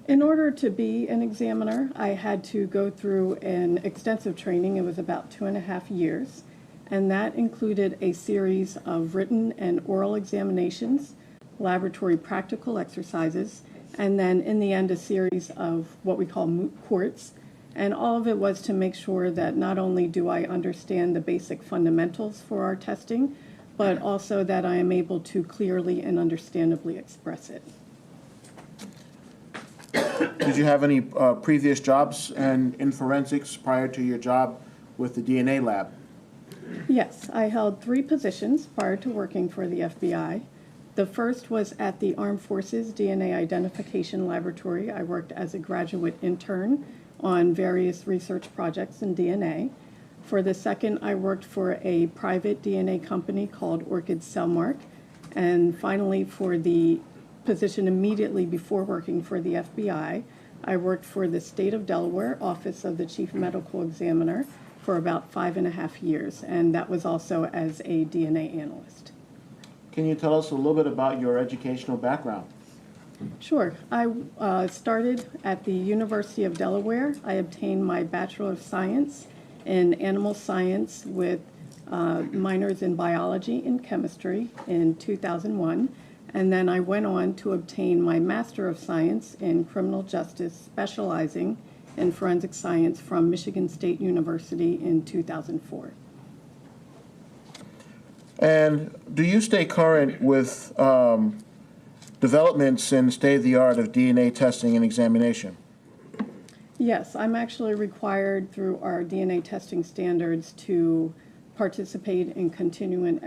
In order to be an examiner, I had to go through an extensive training. It was about 2.5 years, and that included a series of written and oral examinations, laboratory practical exercises, and then in the end a series of what we call moot courts. And all of it was to make sure that not only do I understand the basic fundamentals for our testing, but also that I am able to clearly and understandably express it. Did you have any previous jobs in forensics prior to your job with the DNA lab? Yes, I held 3 positions prior to working for the FBI. The first was at the Armed Forces DNA Identification Laboratory. I worked as a graduate intern on various research projects in DNA. For the second, I worked for a private DNA company called Orchid Cellmark. And finally, for the position immediately before working for the FBI, I worked for the State of Delaware Office of the Chief Medical Examiner for about 5.5 years, and that was also as a DNA analyst. Can you tell us a little bit about your educational background? Sure. I started at the University of Delaware. I obtained my Bachelor of Science in Animal Science with minors in Biology and Chemistry in 2001. And then I went on to obtain my Master of Science in Criminal Justice, specializing in Forensic Science from Michigan State University in 2004. And do you stay current with developments in state-of-the-art of DNA testing and examination? Yes, I'm actually required through our DNA testing standards to participate in continuing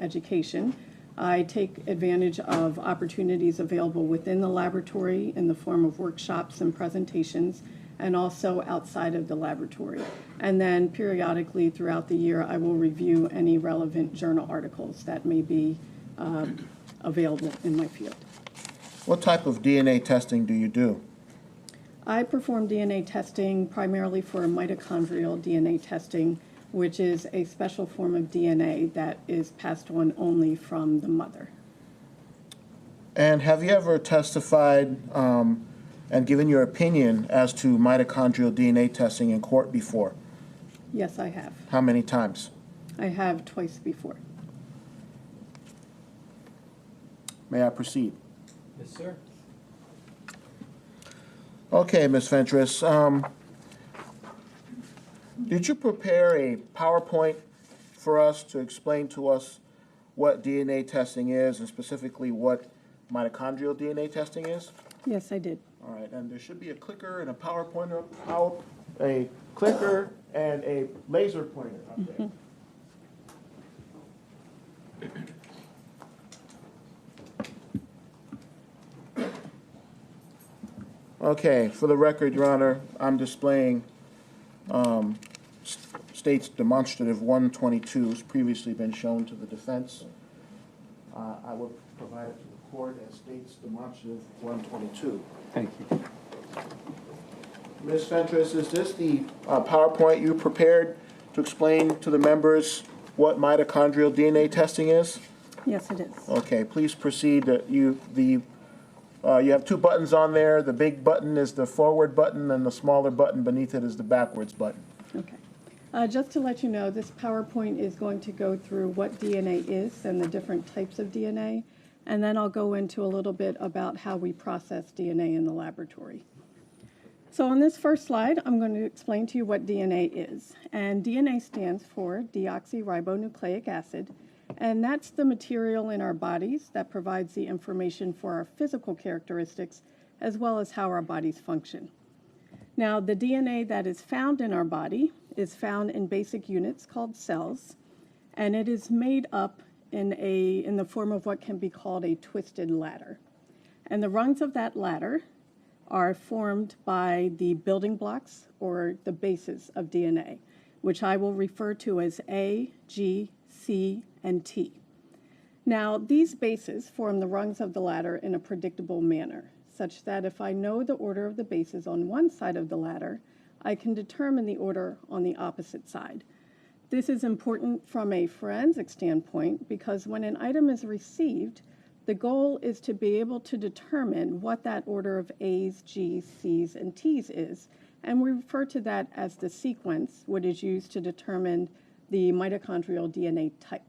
education. I take advantage of opportunities available within the laboratory in the form of workshops and presentations, and also outside of the laboratory. And then periodically throughout the year, I will review any relevant journal articles that may be available in my field. What type of DNA testing do you do? I perform DNA testing primarily for mitochondrial DNA testing, which is a special form of DNA that is passed on only from the mother. And have you ever testified and given your opinion as to mitochondrial DNA testing in court before? Yes, I have. How many times? I have twice before. May I proceed? Yes, sir. Okay, Ms. Fentress. Did you prepare a PowerPoint for us to explain to us what DNA testing is, and specifically what mitochondrial DNA testing is? Yes, I did. All right, and there should be a clicker and a power pointer, a clicker and a laser pointer up there. Okay, for the record, Your Honor, I'm displaying State's Demonstrative 122. It's previously been shown to the defense. I will provide it to the court as State's Demonstrative 122. Thank you. Ms. Fentress, is this the PowerPoint you prepared to explain to the members what mitochondrial DNA testing is? Yes, it is. Okay, please proceed. The You have two buttons on there. The big button is the forward button, and the smaller button beneath it is the backwards button. Okay. Just to let you know, this PowerPoint is going to go through what DNA is and the different types of DNA, and then I'll go into a little bit about how we process DNA in the laboratory. So on this first slide, I'm going to explain to you what DNA is. And DNA stands for deoxyribonucleic acid, and that's the material in our bodies that provides the information for our physical characteristics as well as how our bodies function. Now, the DNA that is found in our body is found in basic units called cells, and it is made up in the form of what can be called a twisted ladder. And the rungs of that ladder are formed by the building blocks or the bases of DNA, which I will refer to as A, G, C, and T. Now, these bases form the rungs of the ladder in a predictable manner, such that if I know the order of the bases on one side of the ladder, I can determine the order on the opposite side. This is important from a forensic standpoint because when an item is received, the goal is to be able to determine what that order of A's, G's, C's, and T's is, and we refer to that as the sequence, which is used to determine the mitochondrial DNA type.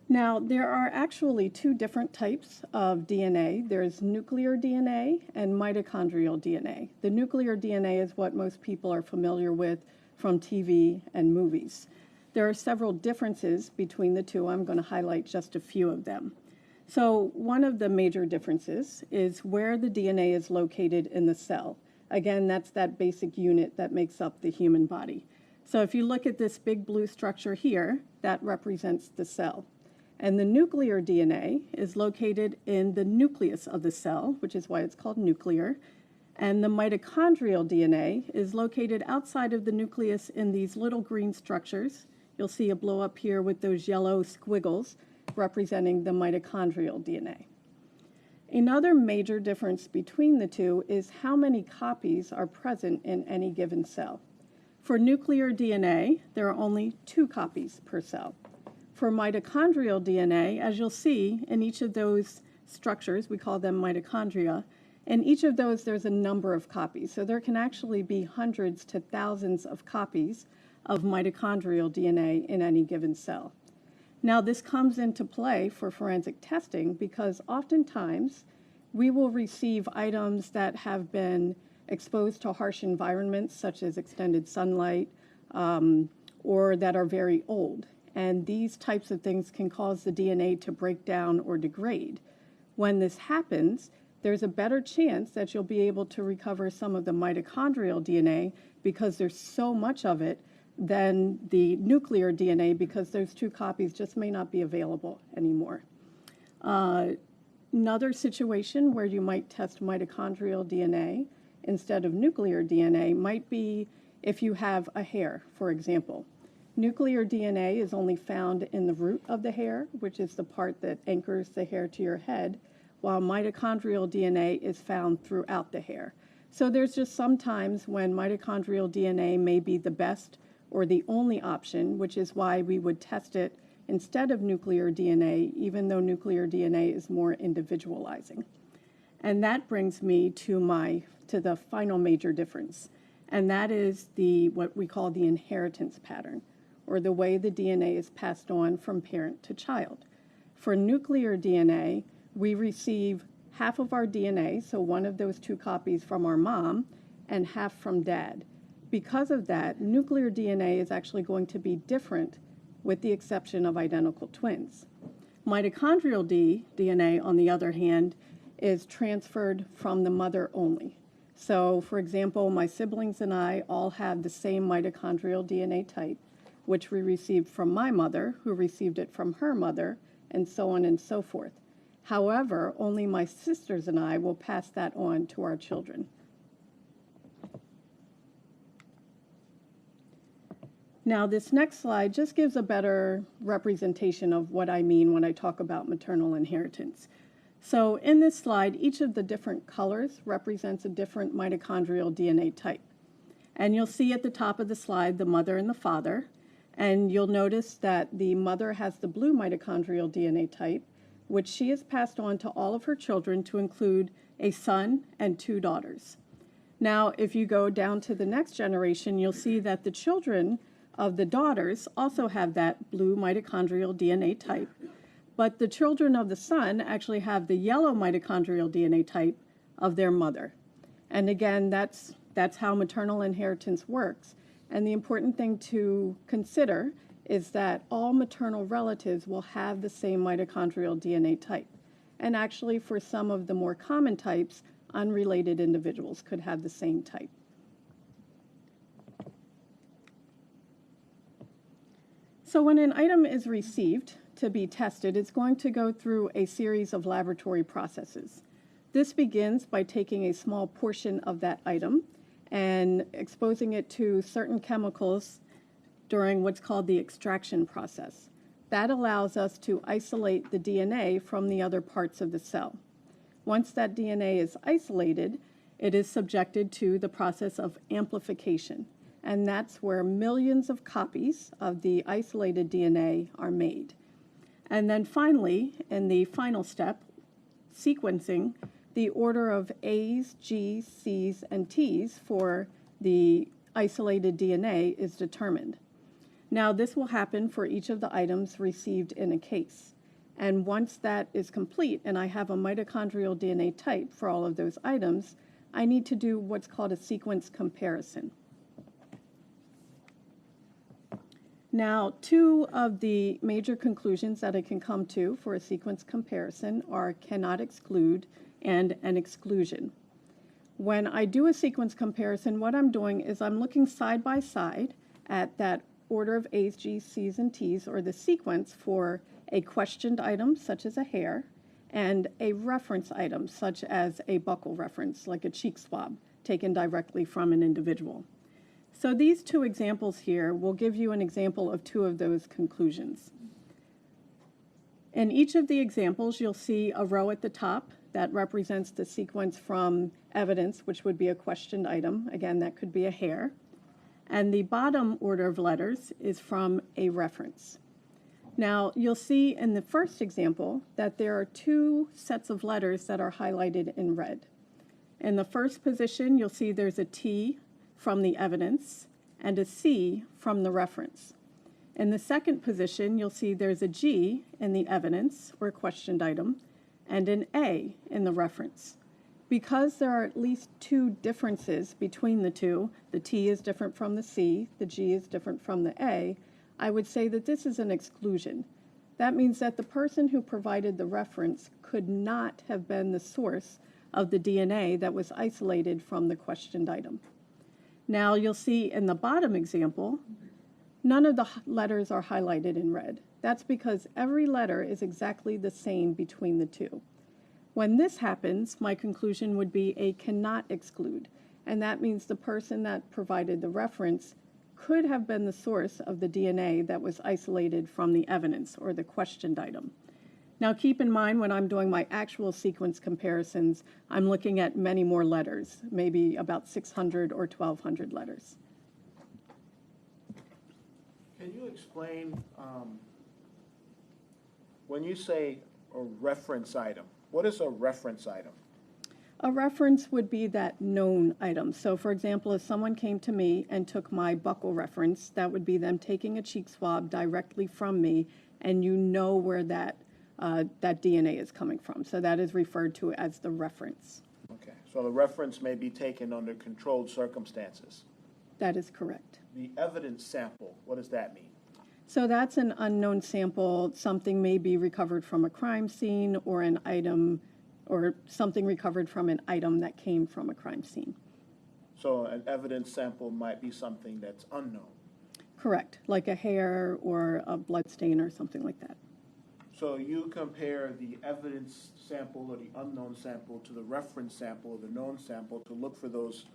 Now, there are actually two different types of DNA. There's nuclear DNA and mitochondrial DNA. The nuclear DNA is what most people are familiar with from TV and movies. There are several differences between the two. I'm going to highlight just a few of them. So one of the major differences is where the DNA is located in the cell. Again, that's that basic unit that makes up the human body. So if you look at this big blue structure here, that represents the cell. And the nuclear DNA is located in the nucleus of the cell, which is why it's called nuclear. And the mitochondrial DNA is located outside of the nucleus in these little green structures. You'll see a blow up here with those yellow squiggles representing the mitochondrial DNA. Another major difference between the two is how many copies are present in any given cell. For nuclear DNA, there are only 2 copies per cell. For mitochondrial DNA, as you'll see in each of those structures, we call them mitochondria, in each of those there's a number of copies. So there can actually be hundreds to thousands of copies of mitochondrial DNA in any given cell. Now, this comes into play for forensic testing because oftentimes we will receive items that have been exposed to harsh environments such as extended sunlight or that are very old. And these types of things can cause the DNA to break down or degrade. When this happens, there's a better chance that you'll be able to recover some of the mitochondrial DNA because there's so much of it than the nuclear DNA because those 2 copies just may not be available anymore. Another situation where you might test mitochondrial DNA instead of nuclear DNA might be if you have a hair, for example. Nuclear DNA is only found in the root of the hair, which is the part that anchors the hair to your head, while mitochondrial DNA is found throughout the hair. So there's just some times when mitochondrial DNA may be the best or the only option, which is why we would test it instead of nuclear DNA, even though nuclear DNA is more individualizing. And that brings me to the final major difference, and that is what we call the inheritance pattern, or the way the DNA is passed on from parent to child. For nuclear DNA, we receive half of our DNA, so one of those 2 copies from our mom, and half from dad. Because of that, nuclear DNA is actually going to be different with the exception of identical twins. Mitochondrial DNA, on the other hand, is transferred from the mother only. So, for example, my siblings and I all have the same mitochondrial DNA type, which we received from my mother, who received it from her mother, and so on and so forth. However, only my sisters and I will pass that on to our children. Now, this next slide just gives a better representation of what I mean when I talk about maternal inheritance. So in this slide, each of the different colors represents a different mitochondrial DNA type. And you'll see at the top of the slide the mother and the father. And you'll notice that the mother has the blue mitochondrial DNA type, which she has passed on to all of her children to include a son and 2 daughters. Now, if you go down to the next generation, you'll see that the children of the daughters also have that blue mitochondrial DNA type, but the children of the son actually have the yellow mitochondrial DNA type of their mother. And again, that's how maternal inheritance works. And the important thing to consider is that all maternal relatives will have the same mitochondrial DNA type. And actually, for some of the more common types, unrelated individuals could have the same type. So when an item is received to be tested, it's going to go through a series of laboratory processes. This begins by taking a small portion of that item and exposing it to certain chemicals during what's called the extraction process. That allows us to isolate the DNA from the other parts of the cell. Once that DNA is isolated, it is subjected to the process of amplification, and that's where millions of copies of the isolated DNA are made. And then finally, in the final step, sequencing, the order of A's, G's, C's, and T's for the isolated DNA is determined. Now, this will happen for each of the items received in a case. And once that is complete, and I have a mitochondrial DNA type for all of those items, I need to do what's called a sequence comparison. Now, 2 of the major conclusions that I can come to for a sequence comparison are cannot exclude and an exclusion. When I do a sequence comparison, what I'm doing is I'm looking side by side at that order of A's, G's, C's, and T's, or the sequence for a questioned item, such as a hair, and a reference item, such as a buccal reference, like a cheek swab, taken directly from an individual. So these 2 examples here will give you an example of 2 of those conclusions. In each of the examples, you'll see a row at the top that represents the sequence from evidence, which would be a questioned item. Again, that could be a hair. And the bottom order of letters is from a reference. Now, you'll see in the first example that there are 2 sets of letters that are highlighted in red. In the first position, you'll see there's a T from the evidence and a C from the reference. In the second position, you'll see there's a G in the evidence or questioned item and an A in the reference. Because there are at least 2 differences between the 2, the T is different from the C, the G is different from the A, I would say that this is an exclusion. That means that the person who provided the reference could not have been the source of the DNA that was isolated from the questioned item. Now you'll see in the bottom example, none of the letters are highlighted in red. That's because every letter is exactly the same between the 2. When this happens, my conclusion would be a cannot exclude, and that means the person that provided the reference could have been the source of the DNA that was isolated from the evidence or the questioned item. Now keep in mind when I'm doing my actual sequence comparisons, I'm looking at many more letters, maybe about 600 or 1,200 letters. Can you explain, when you say a reference item, what is a reference item? A reference would be that known item. So for example, if someone came to me and took my buccal reference, that would be them taking a cheek swab directly from me, and you know where that DNA is coming from. So that is referred to as the reference. Okay, so the reference may be taken under controlled circumstances. That is correct. The evidence sample, what does that mean? So that's an unknown sample. Something may be recovered from a crime scene or an item, or something recovered from an item that came from a crime scene. So an evidence sample might be something that's unknown. Correct, like a hair or a blood stain or something like that. So you compare the evidence sample or the unknown sample to the reference sample or the known sample to look for those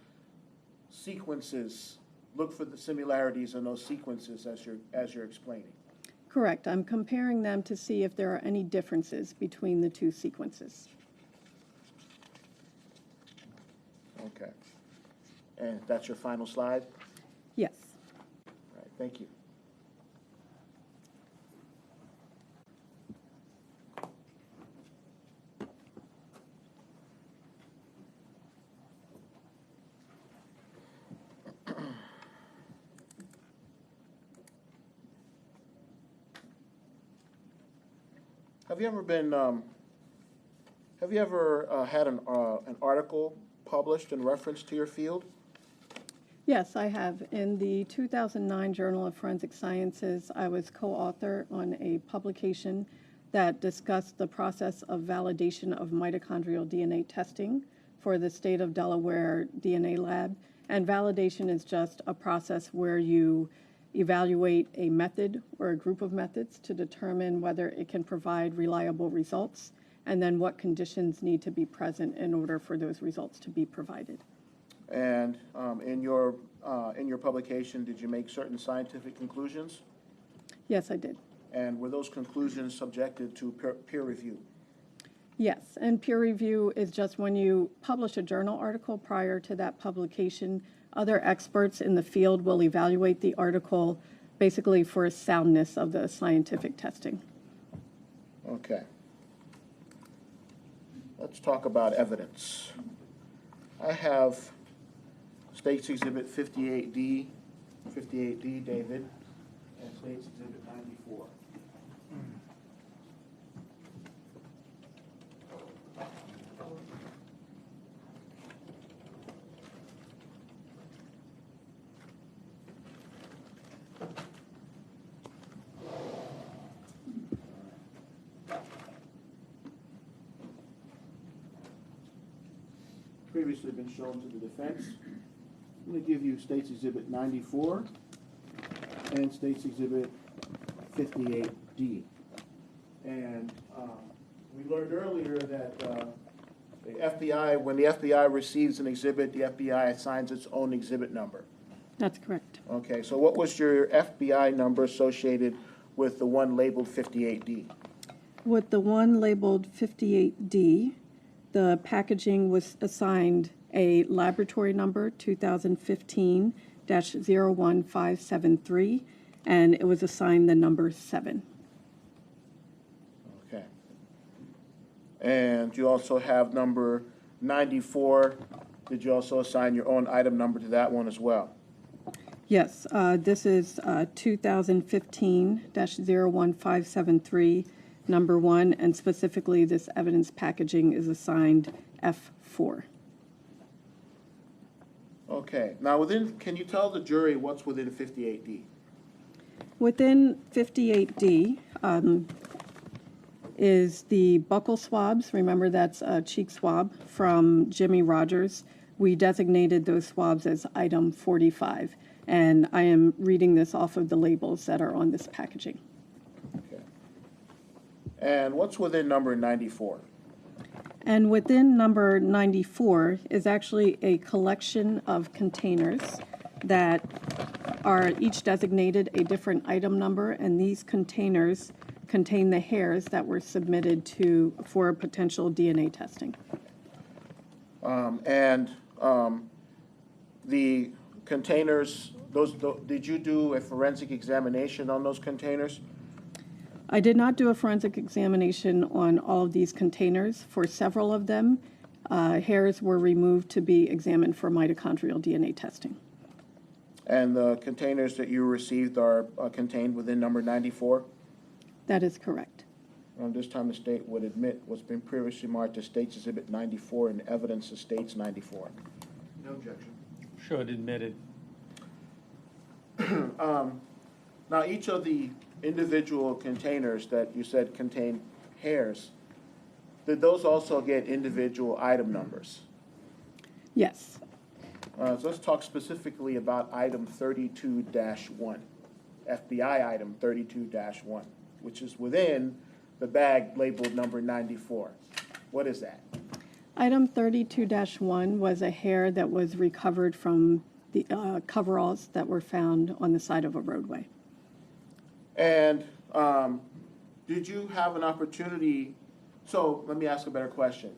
sequences, look for the similarities in those sequences as you're explaining. Correct. I'm comparing them to see if there are any differences between the 2 sequences. Okay. And that's your final slide? Yes. All right, thank you. Have you ever been, have you ever had an article published in reference to your field? Yes, I have. In the 2009 Journal of Forensic Sciences, I was co-author on a publication that discussed the process of validation of mitochondrial DNA testing for the state of Delaware DNA lab. And validation is just a process where you evaluate a method or a group of methods to determine whether it can provide reliable results, and then what conditions need to be present in order for those results to be provided. And in your publication, did you make certain scientific conclusions? Yes, I did. And were those conclusions subjected to peer review? Yes, and peer review is just when you publish a journal article prior to that publication, other experts in the field will evaluate the article basically for soundness of the scientific testing. Okay. Let's talk about evidence. I have State's Exhibit 58D, David, and State's Exhibit 94. Previously been shown to the defense. I'm going to give you State's Exhibit 94 and State's Exhibit 58D. And we learned earlier that the FBI, when the FBI receives an exhibit, the FBI assigns its own exhibit number. That's correct. Okay, so what was your FBI number associated with the one labeled 58D? With the one labeled 58D, the packaging was assigned a laboratory number 2015-01573, and it was assigned the number 7. Okay. And you also have number 94. Did you also assign your own item number to that one as well? Yes, this is 2015-01573, number 1, and specifically this evidence packaging is assigned F4. Okay. Now, can you tell the jury what's within 58D? Within 58D is the buccal swabs. Remember, that's a cheek swab from Jimmy Rogers. We designated those swabs as item 45, and I am reading this off of the labels that are on this packaging. Okay. And what's within number 94? And within number 94 is actually a collection of containers that are each designated a different item number, and these containers contain the hairs that were submitted for potential DNA testing. The containers, did you do a forensic examination on those containers? I did not do a forensic examination on all of these containers. For several of them, hairs were removed to be examined for mitochondrial DNA testing. And the containers that you received are contained within number 94? That is correct. This time the state would admit what's been previously marked as State's Exhibit 94 and evidence of State's 94. No objection. Should admitted. Now, each of the individual containers that you said contain hairs, did those also get individual item numbers? Yes. So let's talk specifically about item 32-1, FBI item 32-1, which is within the bag labeled number 94. What is that? Item 32-1 was a hair that was recovered from the coveralls that were found on the side of a roadway. And did you have an opportunity, so let me ask a better question.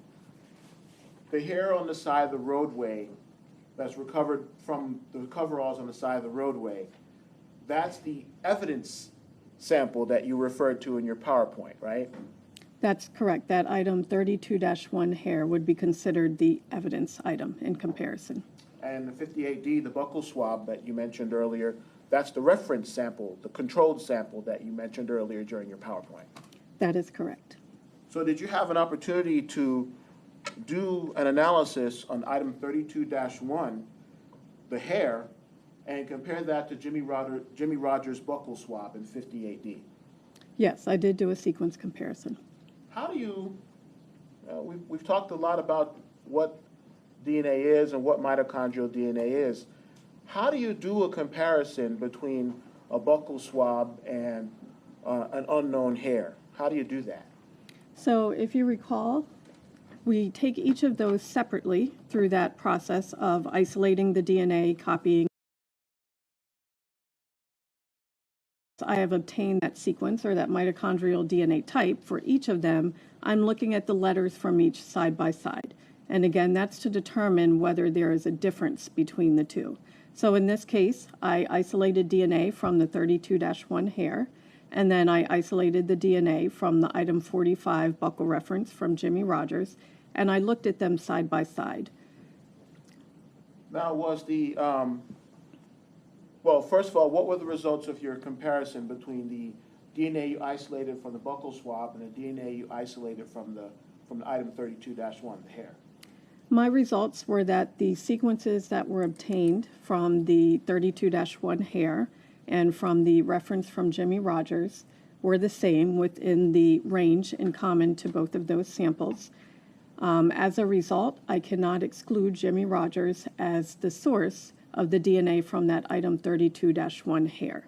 The hair on the side of the roadway that's recovered from the coveralls on the side of the roadway, that's the evidence sample that you referred to in your PowerPoint, right? That's correct. That item 32-1 hair would be considered the evidence item in comparison. And the 58D, the buccal swab that you mentioned earlier, that's the reference sample, the controlled sample that you mentioned earlier during your PowerPoint. That is correct. So did you have an opportunity to do an analysis on item 32-1, the hair, and compare that to Jimmy Rogers' buccal swab in 58D? Yes, I did do a sequence comparison. How do you, we've talked a lot about what DNA is and what mitochondrial DNA is. How do you do a comparison between a buccal swab and an unknown hair? How do you do that? So if you recall, we take each of those separately through that process of isolating the DNA, copying. I have obtained that sequence or that mitochondrial DNA type. For each of them, I'm looking at the letters from each side by side. And again, that's to determine whether there is a difference between the two. So in this case, I isolated DNA from the 32-1 hair, and then I isolated the DNA from the item 45 buccal reference from Jimmy Rogers, and I looked at them side by side. Now, was the, well, first of all, what were the results of your comparison between the DNA you isolated from the buccal swab and the DNA you isolated from the item 32-1, the hair? My results were that the sequences that were obtained from the 32-1 hair and from the reference from Jimmy Rogers were the same within the range in common to both of those samples. As a result, I cannot exclude Jimmy Rogers as the source of the DNA from that item 32-1 hair.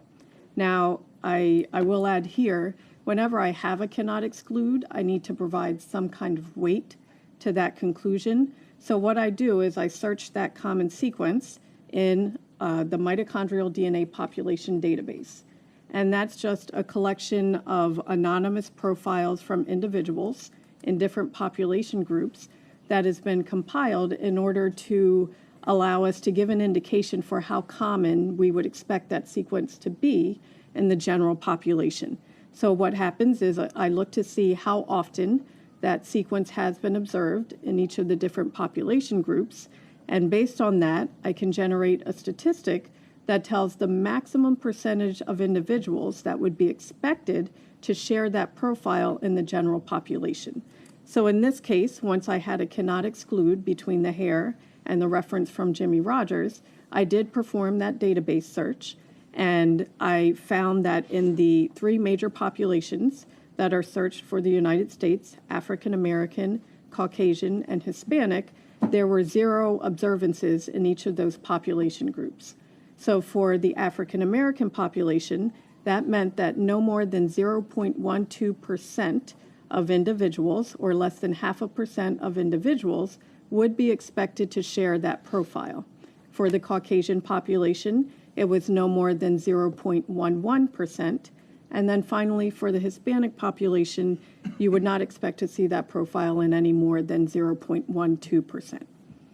Now, I will add here, whenever I have a cannot exclude, I need to provide some kind of weight to that conclusion. So what I do is I search that common sequence in the mitochondrial DNA population database. And that's just a collection of anonymous profiles from individuals in different population groups that has been compiled in order to allow us to give an indication for how common we would expect that sequence to be in the general population. So what happens is I look to see how often that sequence has been observed in each of the different population groups, and based on that, I can generate a statistic that tells the maximum percentage of individuals that would be expected to share that profile in the general population. So in this case, once I had a cannot exclude between the hair and the reference from Jimmy Rogers, I did perform that database search, and I found that in the three major populations that are searched for the United States, African American, Caucasian, and Hispanic, there were 0 observances in each of those population groups. So for the African American population, that meant that no more than 0.12% of individuals, or less than 0.5% of individuals, would be expected to share that profile. For the Caucasian population, it was no more than 0.11%. And then finally, for the Hispanic population, you would not expect to see that profile in any more than 0.12%.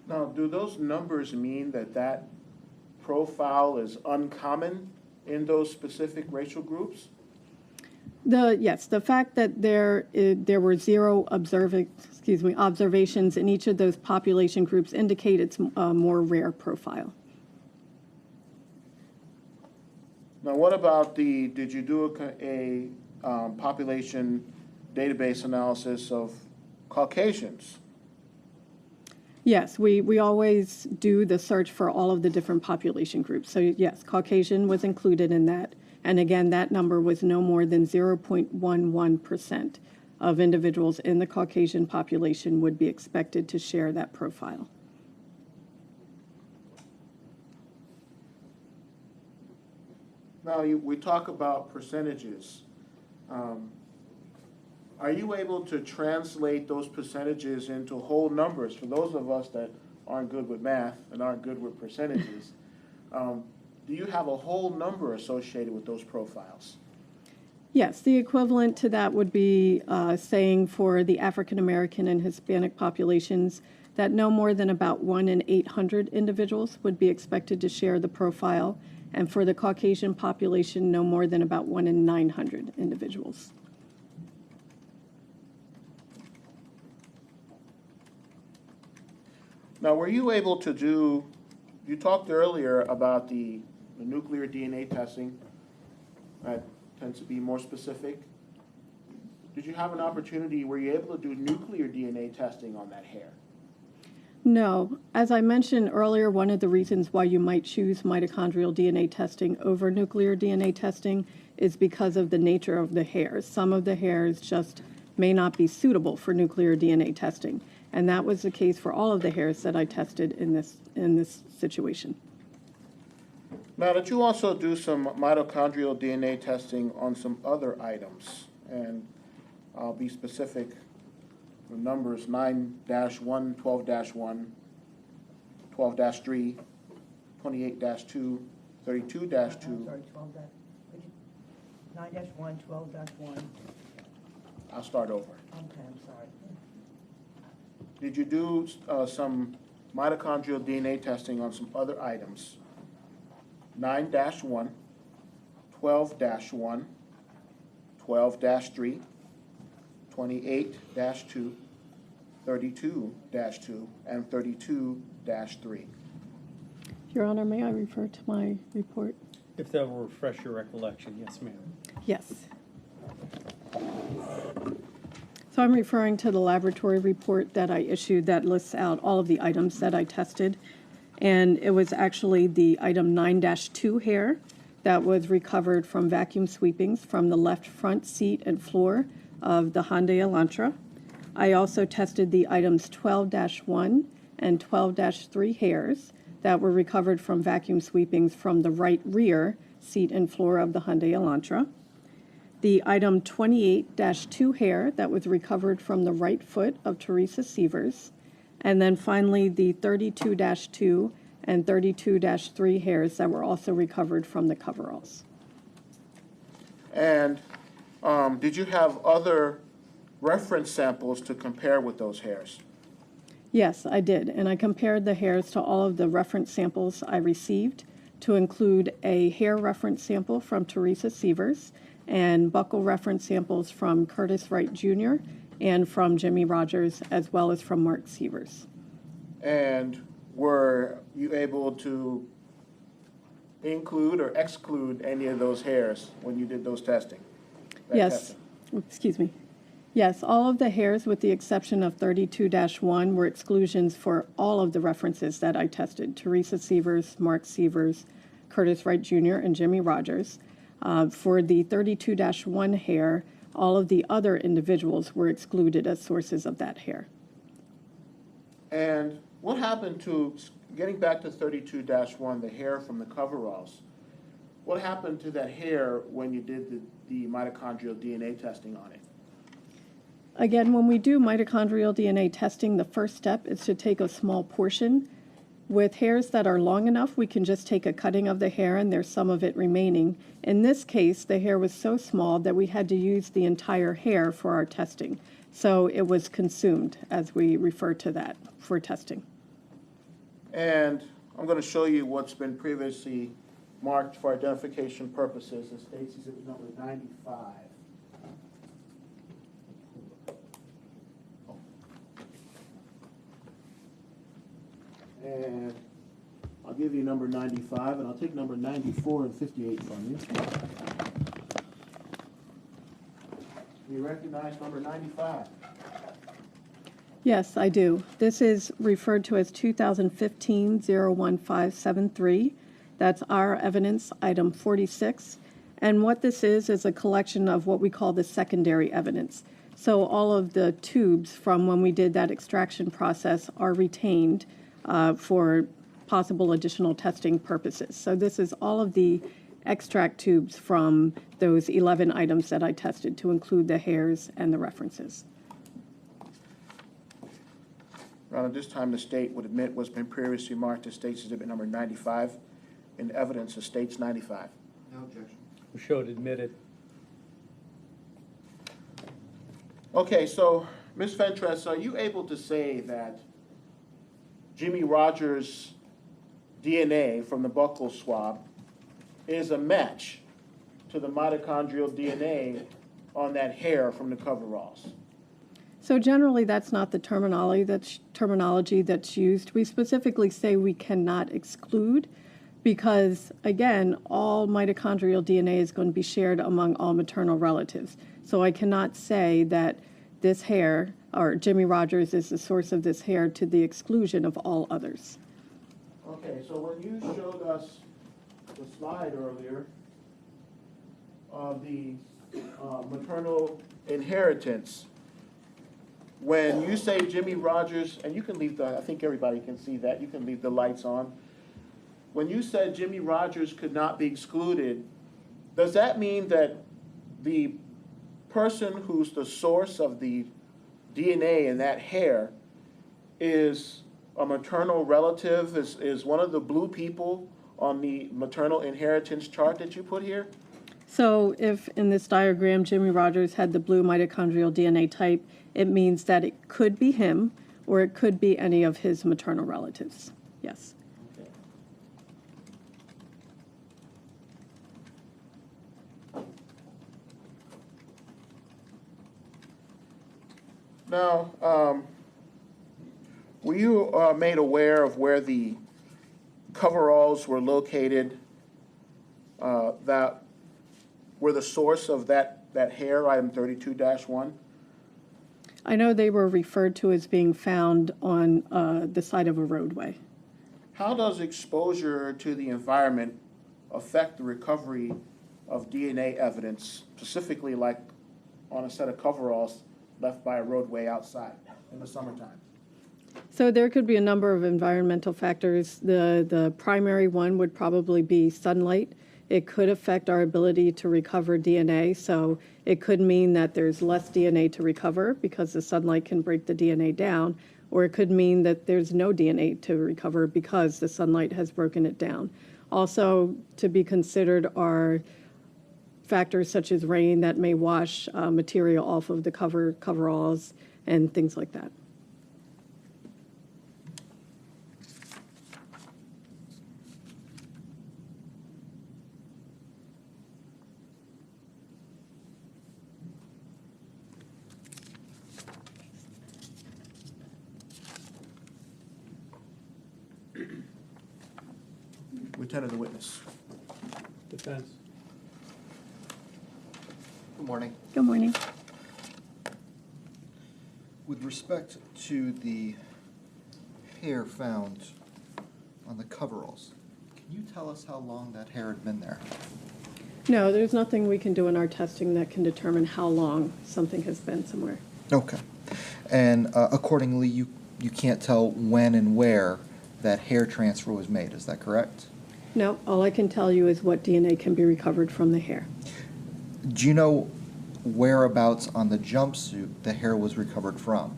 Now, do those numbers mean that that profile is uncommon in those specific racial groups? Yes, the fact that there were 0 observations in each of those population groups indicate it's a more rare profile. Now, what about did you do a population database analysis of Caucasians? Yes, we always do the search for all of the different population groups. So yes, Caucasian was included in that. And again, that number was no more than 0.11% of individuals in the Caucasian population would be expected to share that profile. Now, we talk about percentages. Are you able to translate those percentages into whole numbers? For those of us that aren't good with math and aren't good with percentages, do you have a whole number associated with those profiles? Yes, the equivalent to that would be saying for the African American and Hispanic populations that no more than about 1 in 800 individuals would be expected to share the profile, and for the Caucasian population, no more than about 1 in 900 individuals. Now, were you able to do, you talked earlier about the nuclear DNA testing that tends to be more specific. did you have an opportunity, were you able to do nuclear DNA testing on that hair? No. As I mentioned earlier, one of the reasons why you might choose mitochondrial DNA testing over nuclear DNA testing is because of the nature of the hairs. Some of the hairs just may not be suitable for nuclear DNA testing. And that was the case for all of the hairs that I tested in this situation. Now, did you also do some mitochondrial DNA testing on some other items? And I'll be specific. The numbers 9-1, 12-1, 12-3, 28-2, 32-2. I'm sorry, 9-1, 12-1. I'll start over. Okay, I'm sorry. Did you do some mitochondrial DNA testing on some other items? 9-1, 12-1, 12-3, 28-2, 32-2, and 32-3. Your Honor, may I refer to my report? If that will refresh your recollection, yes, ma'am. Yes. So I'm referring to the laboratory report that I issued that lists out all of the items that I tested. And it was actually the item 9-2 hair that was recovered from vacuum sweepings from the left front seat and floor of the Hyundai Elantra. I also tested the items 12-1 and 12-3 hairs that were recovered from vacuum sweepings from the right rear seat and floor of the Hyundai Elantra. The item 28-2 hair that was recovered from the right foot of Teresa Sievers. And then finally, the 32-2 and 32-3 hairs that were also recovered from the coveralls. And did you have other reference samples to compare with those hairs? Yes, I did. And I compared the hairs to all of the reference samples I received to include a hair reference sample from Teresa Sievers and buccal reference samples from Curtis Wright Jr. and from Jimmy Rogers, as well as from Mark Sievers. And were you able to include or exclude any of those hairs when you did those testing? Yes. Excuse me. Yes, all of the hairs with the exception of 32-1 were exclusions for all of the references that I tested: Teresa Sievers, Mark Sievers, Curtis Wright Jr., and Jimmy Rogers. For the 32-1 hair, all of the other individuals were excluded as sources of that hair. And what happened to, getting back to 32-1, the hair from the coveralls, what happened to that hair when you did the mitochondrial DNA testing on it? Again, when we do mitochondrial DNA testing, the first step is to take a small portion. With hairs that are long enough, we can just take a cutting of the hair and there's some of it remaining. In this case, the hair was so small that we had to use the entire hair for our testing. So it was consumed, as we refer to that, for testing. And I'm going to show you what's been previously marked for identification purposes as State's Exhibit number 95. And I'll give you number 95, and I'll take number 94 and 58 from you. Do you recognize number 95? Yes, I do. This is referred to as 2015-01573. That's our evidence, item 46. And what this is a collection of what we call the secondary evidence. So all of the tubes from when we did that extraction process are retained for possible additional testing purposes. So this is all of the extract tubes from those 11 items that I tested, to include the hairs and the references. Around this time, the state would admit what's been previously marked as State's Exhibit number 95 in evidence of State's 95. No objection. We should admit it. Okay, so Ms. Fentress, are you able to say that Jimmy Rogers' DNA from the buccal swab is a match to the mitochondrial DNA on that hair from the coveralls? So generally, that's not the terminology that's used. We specifically say we cannot exclude Because, again, all mitochondrial DNA is going to be shared among all maternal relatives. So I cannot say that this hair, or Jimmy Rogers, is the source of this hair to the exclusion of all others. Okay, so when you showed us the slide earlier of the maternal inheritance, when you say Jimmy Rogers, and you can leave the, I think everybody can see that, you can leave the lights on. When you said Jimmy Rogers could not be excluded, does that mean that the person who's the source of the DNA in that hair is a maternal relative, is one of the blue people on the maternal inheritance chart that you put here? So if in this diagram Jimmy Rogers had the blue mitochondrial DNA type, it means that it could be him or it could be any of his maternal relatives. Yes. Okay. Now, were you made aware of where the coveralls were located that were the source of that hair, item 32-1? I know they were referred to as being found on the side of a roadway. How does exposure to the environment affect the recovery of DNA evidence, specifically like on a set of coveralls left by a roadway outside in the summertime? So there could be a number of environmental factors. The primary one would probably be sunlight. It could affect our ability to recover DNA. So it could mean that there's less DNA to recover because the sunlight can break the DNA down, or it could mean that there's no DNA to recover because the sunlight has broken it down. Also to be considered are factors such as rain that may wash material off of the coveralls and things like that. Lieutenant, the witness. Defense. Good morning. Good morning. With respect to the hair found on the coveralls, can you tell us how long that hair had been there? No, there's nothing we can do in our testing that can determine how long something has been somewhere. Okay. And accordingly, you can't tell when and where that hair transfer was made, is that correct? No, all I can tell you is what DNA can be recovered from the hair. Do you know whereabouts on the jumpsuit the hair was recovered from?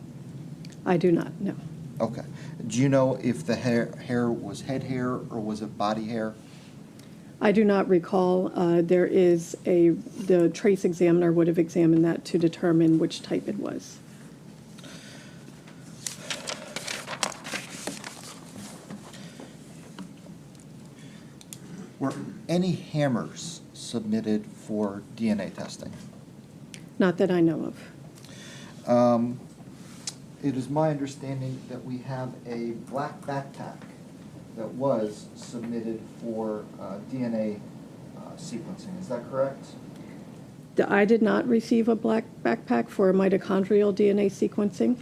I do not know. Okay. Do you know if the hair was head hair or was it body hair? I do not recall. The trace examiner would have examined that to determine which type it was. Were any hammers submitted for DNA testing? Not that I know of. It is my understanding that we have a black backpack that was submitted for DNA sequencing. Is that correct? I did not receive a black backpack for mitochondrial DNA sequencing.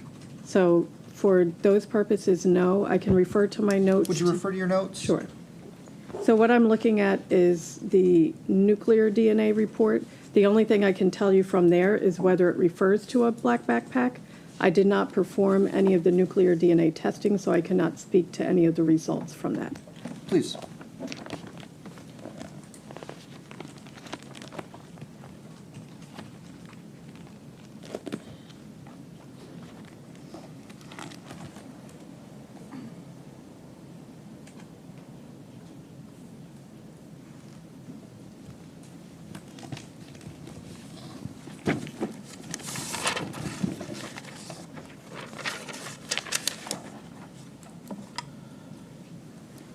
So for those purposes, no. I can refer to my notes. Would you refer to your notes? Sure. So what I'm looking at is the nuclear DNA report. The only thing I can tell you from there is whether it refers to a black backpack. I did not perform any of the nuclear DNA testing, so I cannot speak to any of the results from that. Please.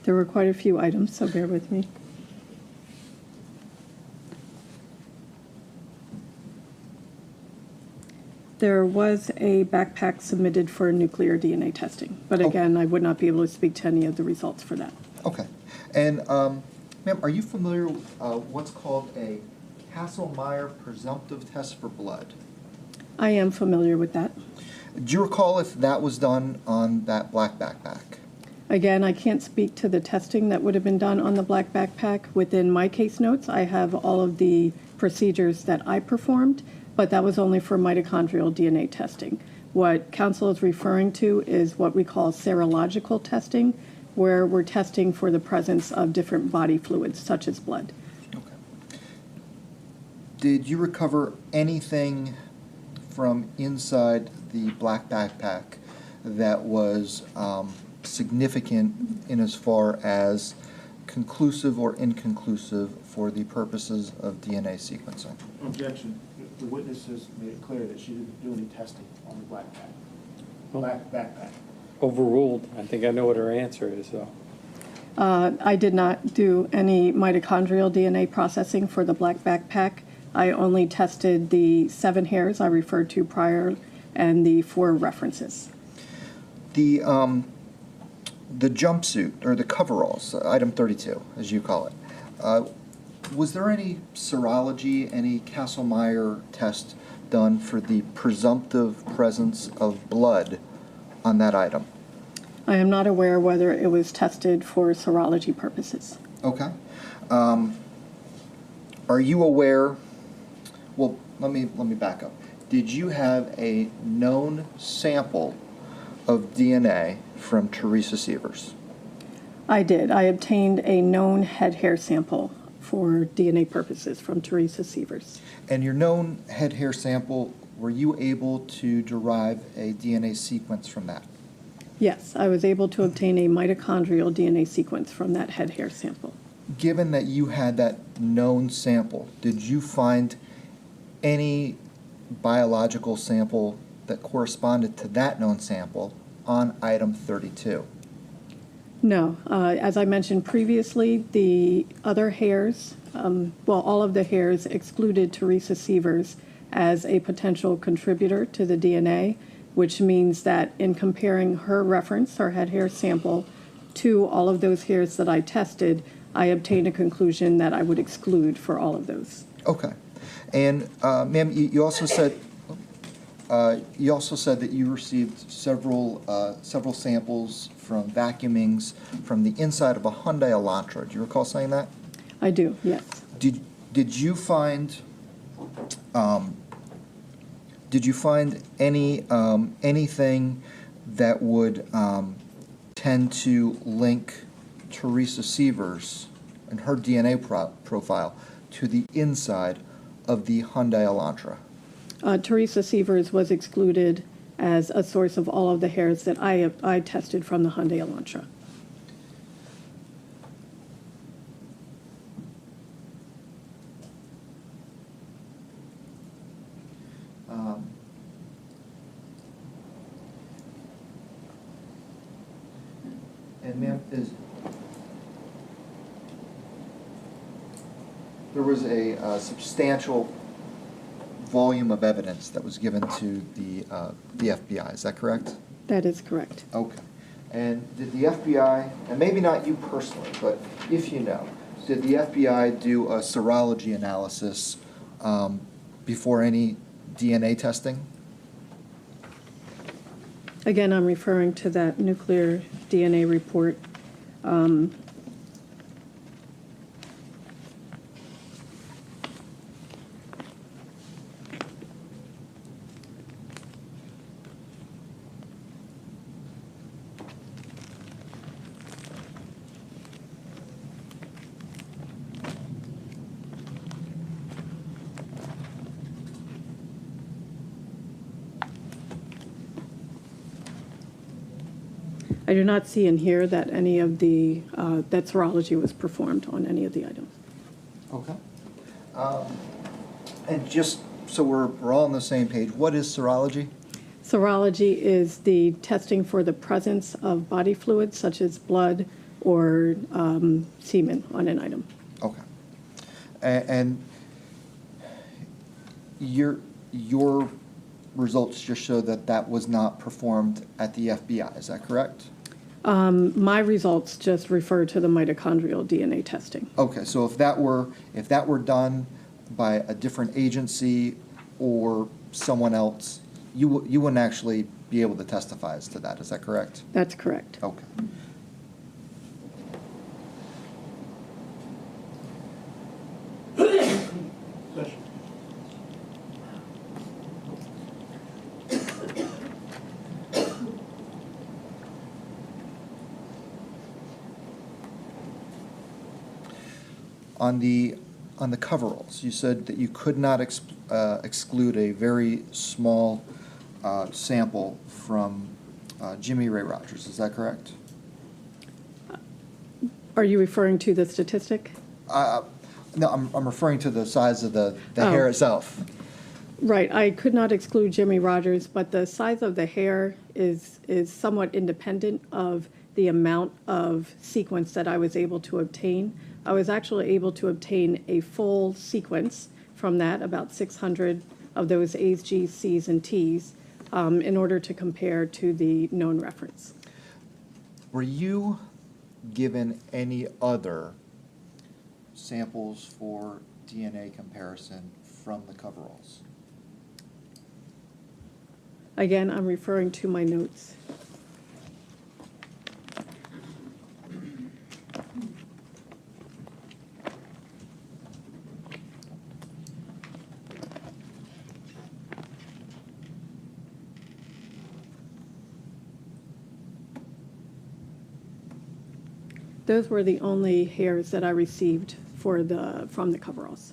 There were quite a few items, so bear with me. There was a backpack submitted for nuclear DNA testing, but again, I would not be able to speak to any of the results for that. Okay. And, ma'am, are you familiar what's called a Kastle-Meyer presumptive test for blood? I am familiar with that. Do you recall if that was done on that black backpack? Again, I can't speak to the testing that would have been done on the black backpack. Within my case notes, I have all of the procedures that I performed, but that was only for mitochondrial DNA testing. What counsel is referring to is what we call serological testing, where we're testing for the presence of different body fluids, such as blood. Okay. Did you recover anything from inside the black backpack that was significant in as far as conclusive or inconclusive for the purposes of DNA sequencing? Objection. The witnesses made it clear that she didn't do any testing on the black backpack. Overruled. I think I know what her answer is, though. I did not do any mitochondrial DNA processing for the black backpack. I only tested the 7 hairs I referred to prior and the 4 references. The jumpsuit, or the coveralls, item 32, as you call it, was there any serology, any Kastle-Meyer test done for the presumptive presence of blood on that item? I am not aware whether it was tested for serology purposes. Okay. Are you aware, well, let me back up. Did you have a known sample of DNA from Teresa Sievers? I did. I obtained a known head hair sample for DNA purposes from Teresa Sievers. And your known head hair sample, were you able to derive a DNA sequence from that? Yes, I was able to obtain a mitochondrial DNA sequence from that head hair sample. Given that you had that known sample, did you find any biological sample that corresponded to that known sample on item 32? No. As I mentioned previously, the other hairs, all of the hairs excluded Teresa Sievers as a potential contributor to the DNA, which means that in comparing her reference, her head hair sample, to all of those hairs that I tested, I obtained a conclusion that I would exclude for all of those. Okay. And ma'am, you also said that you received several samples from vacuumings from the inside of a Hyundai Elantra. Do you recall saying that? I do, yes. Did you find anything that would tend to link Teresa Sievers and her DNA profile to the inside of the Hyundai Elantra? Teresa Sievers was excluded as a source of all of the hairs that I tested from the Hyundai Elantra. And ma'am, there was a substantial volume of evidence that was given to the FBI, is that correct? That is correct. Okay. And did the FBI, and maybe not you personally, but if you know, did the FBI do a serology analysis before any DNA testing? Again, I'm referring to that nuclear DNA report. I do not see in here that any of the, that serology was performed on any of the items. Okay. And just so we're all on the same page, what is serology? Serology is the testing for the presence of body fluids such as blood or semen on an item. Okay. And your results just show that that was not performed at the FBI, is that correct? My results just refer to the mitochondrial DNA testing. Okay, so if that were done by a different agency or someone else, you wouldn't actually be able to testify as to that, is that correct? That's correct. Okay. Session. On the coveralls, you said that you could not exclude a very small sample from Jimmy Ray Rogers, is that correct? Are you referring to the statistic? No, I'm referring to the size of the hair itself. Right, I could not exclude Jimmy Rogers, but the size of the hair is somewhat independent of the amount of sequence that I was able to obtain. I was actually able to obtain a full sequence from that, about 600 of those A's, G's, C's, and T's, in order to compare to the known reference. Were you given any other samples for DNA comparison from the coveralls? Again, I'm referring to my notes. Those were the only hairs that I received from the coveralls.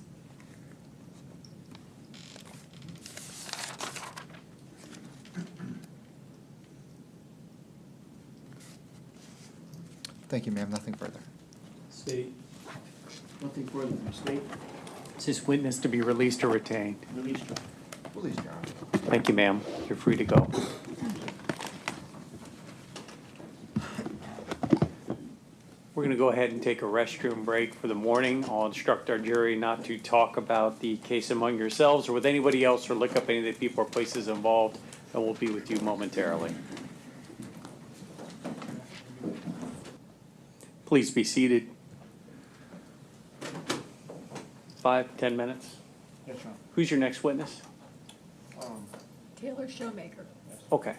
Thank you, ma'am. Nothing further. State, Nothing further from state. is this witness to be released or retained? Release draft. Please, Your Honor. Thank you, ma'am. You're free to go. We're going to go ahead and take a restroom break for the morning. I'll instruct our jury not to talk about the case among yourselves or with anybody else or look up any of the people or places involved, and we'll be with you momentarily. Please be seated. 5, 10 minutes. Yes, Your Honor. Who's your next witness? Taylor Showmaker. Okay.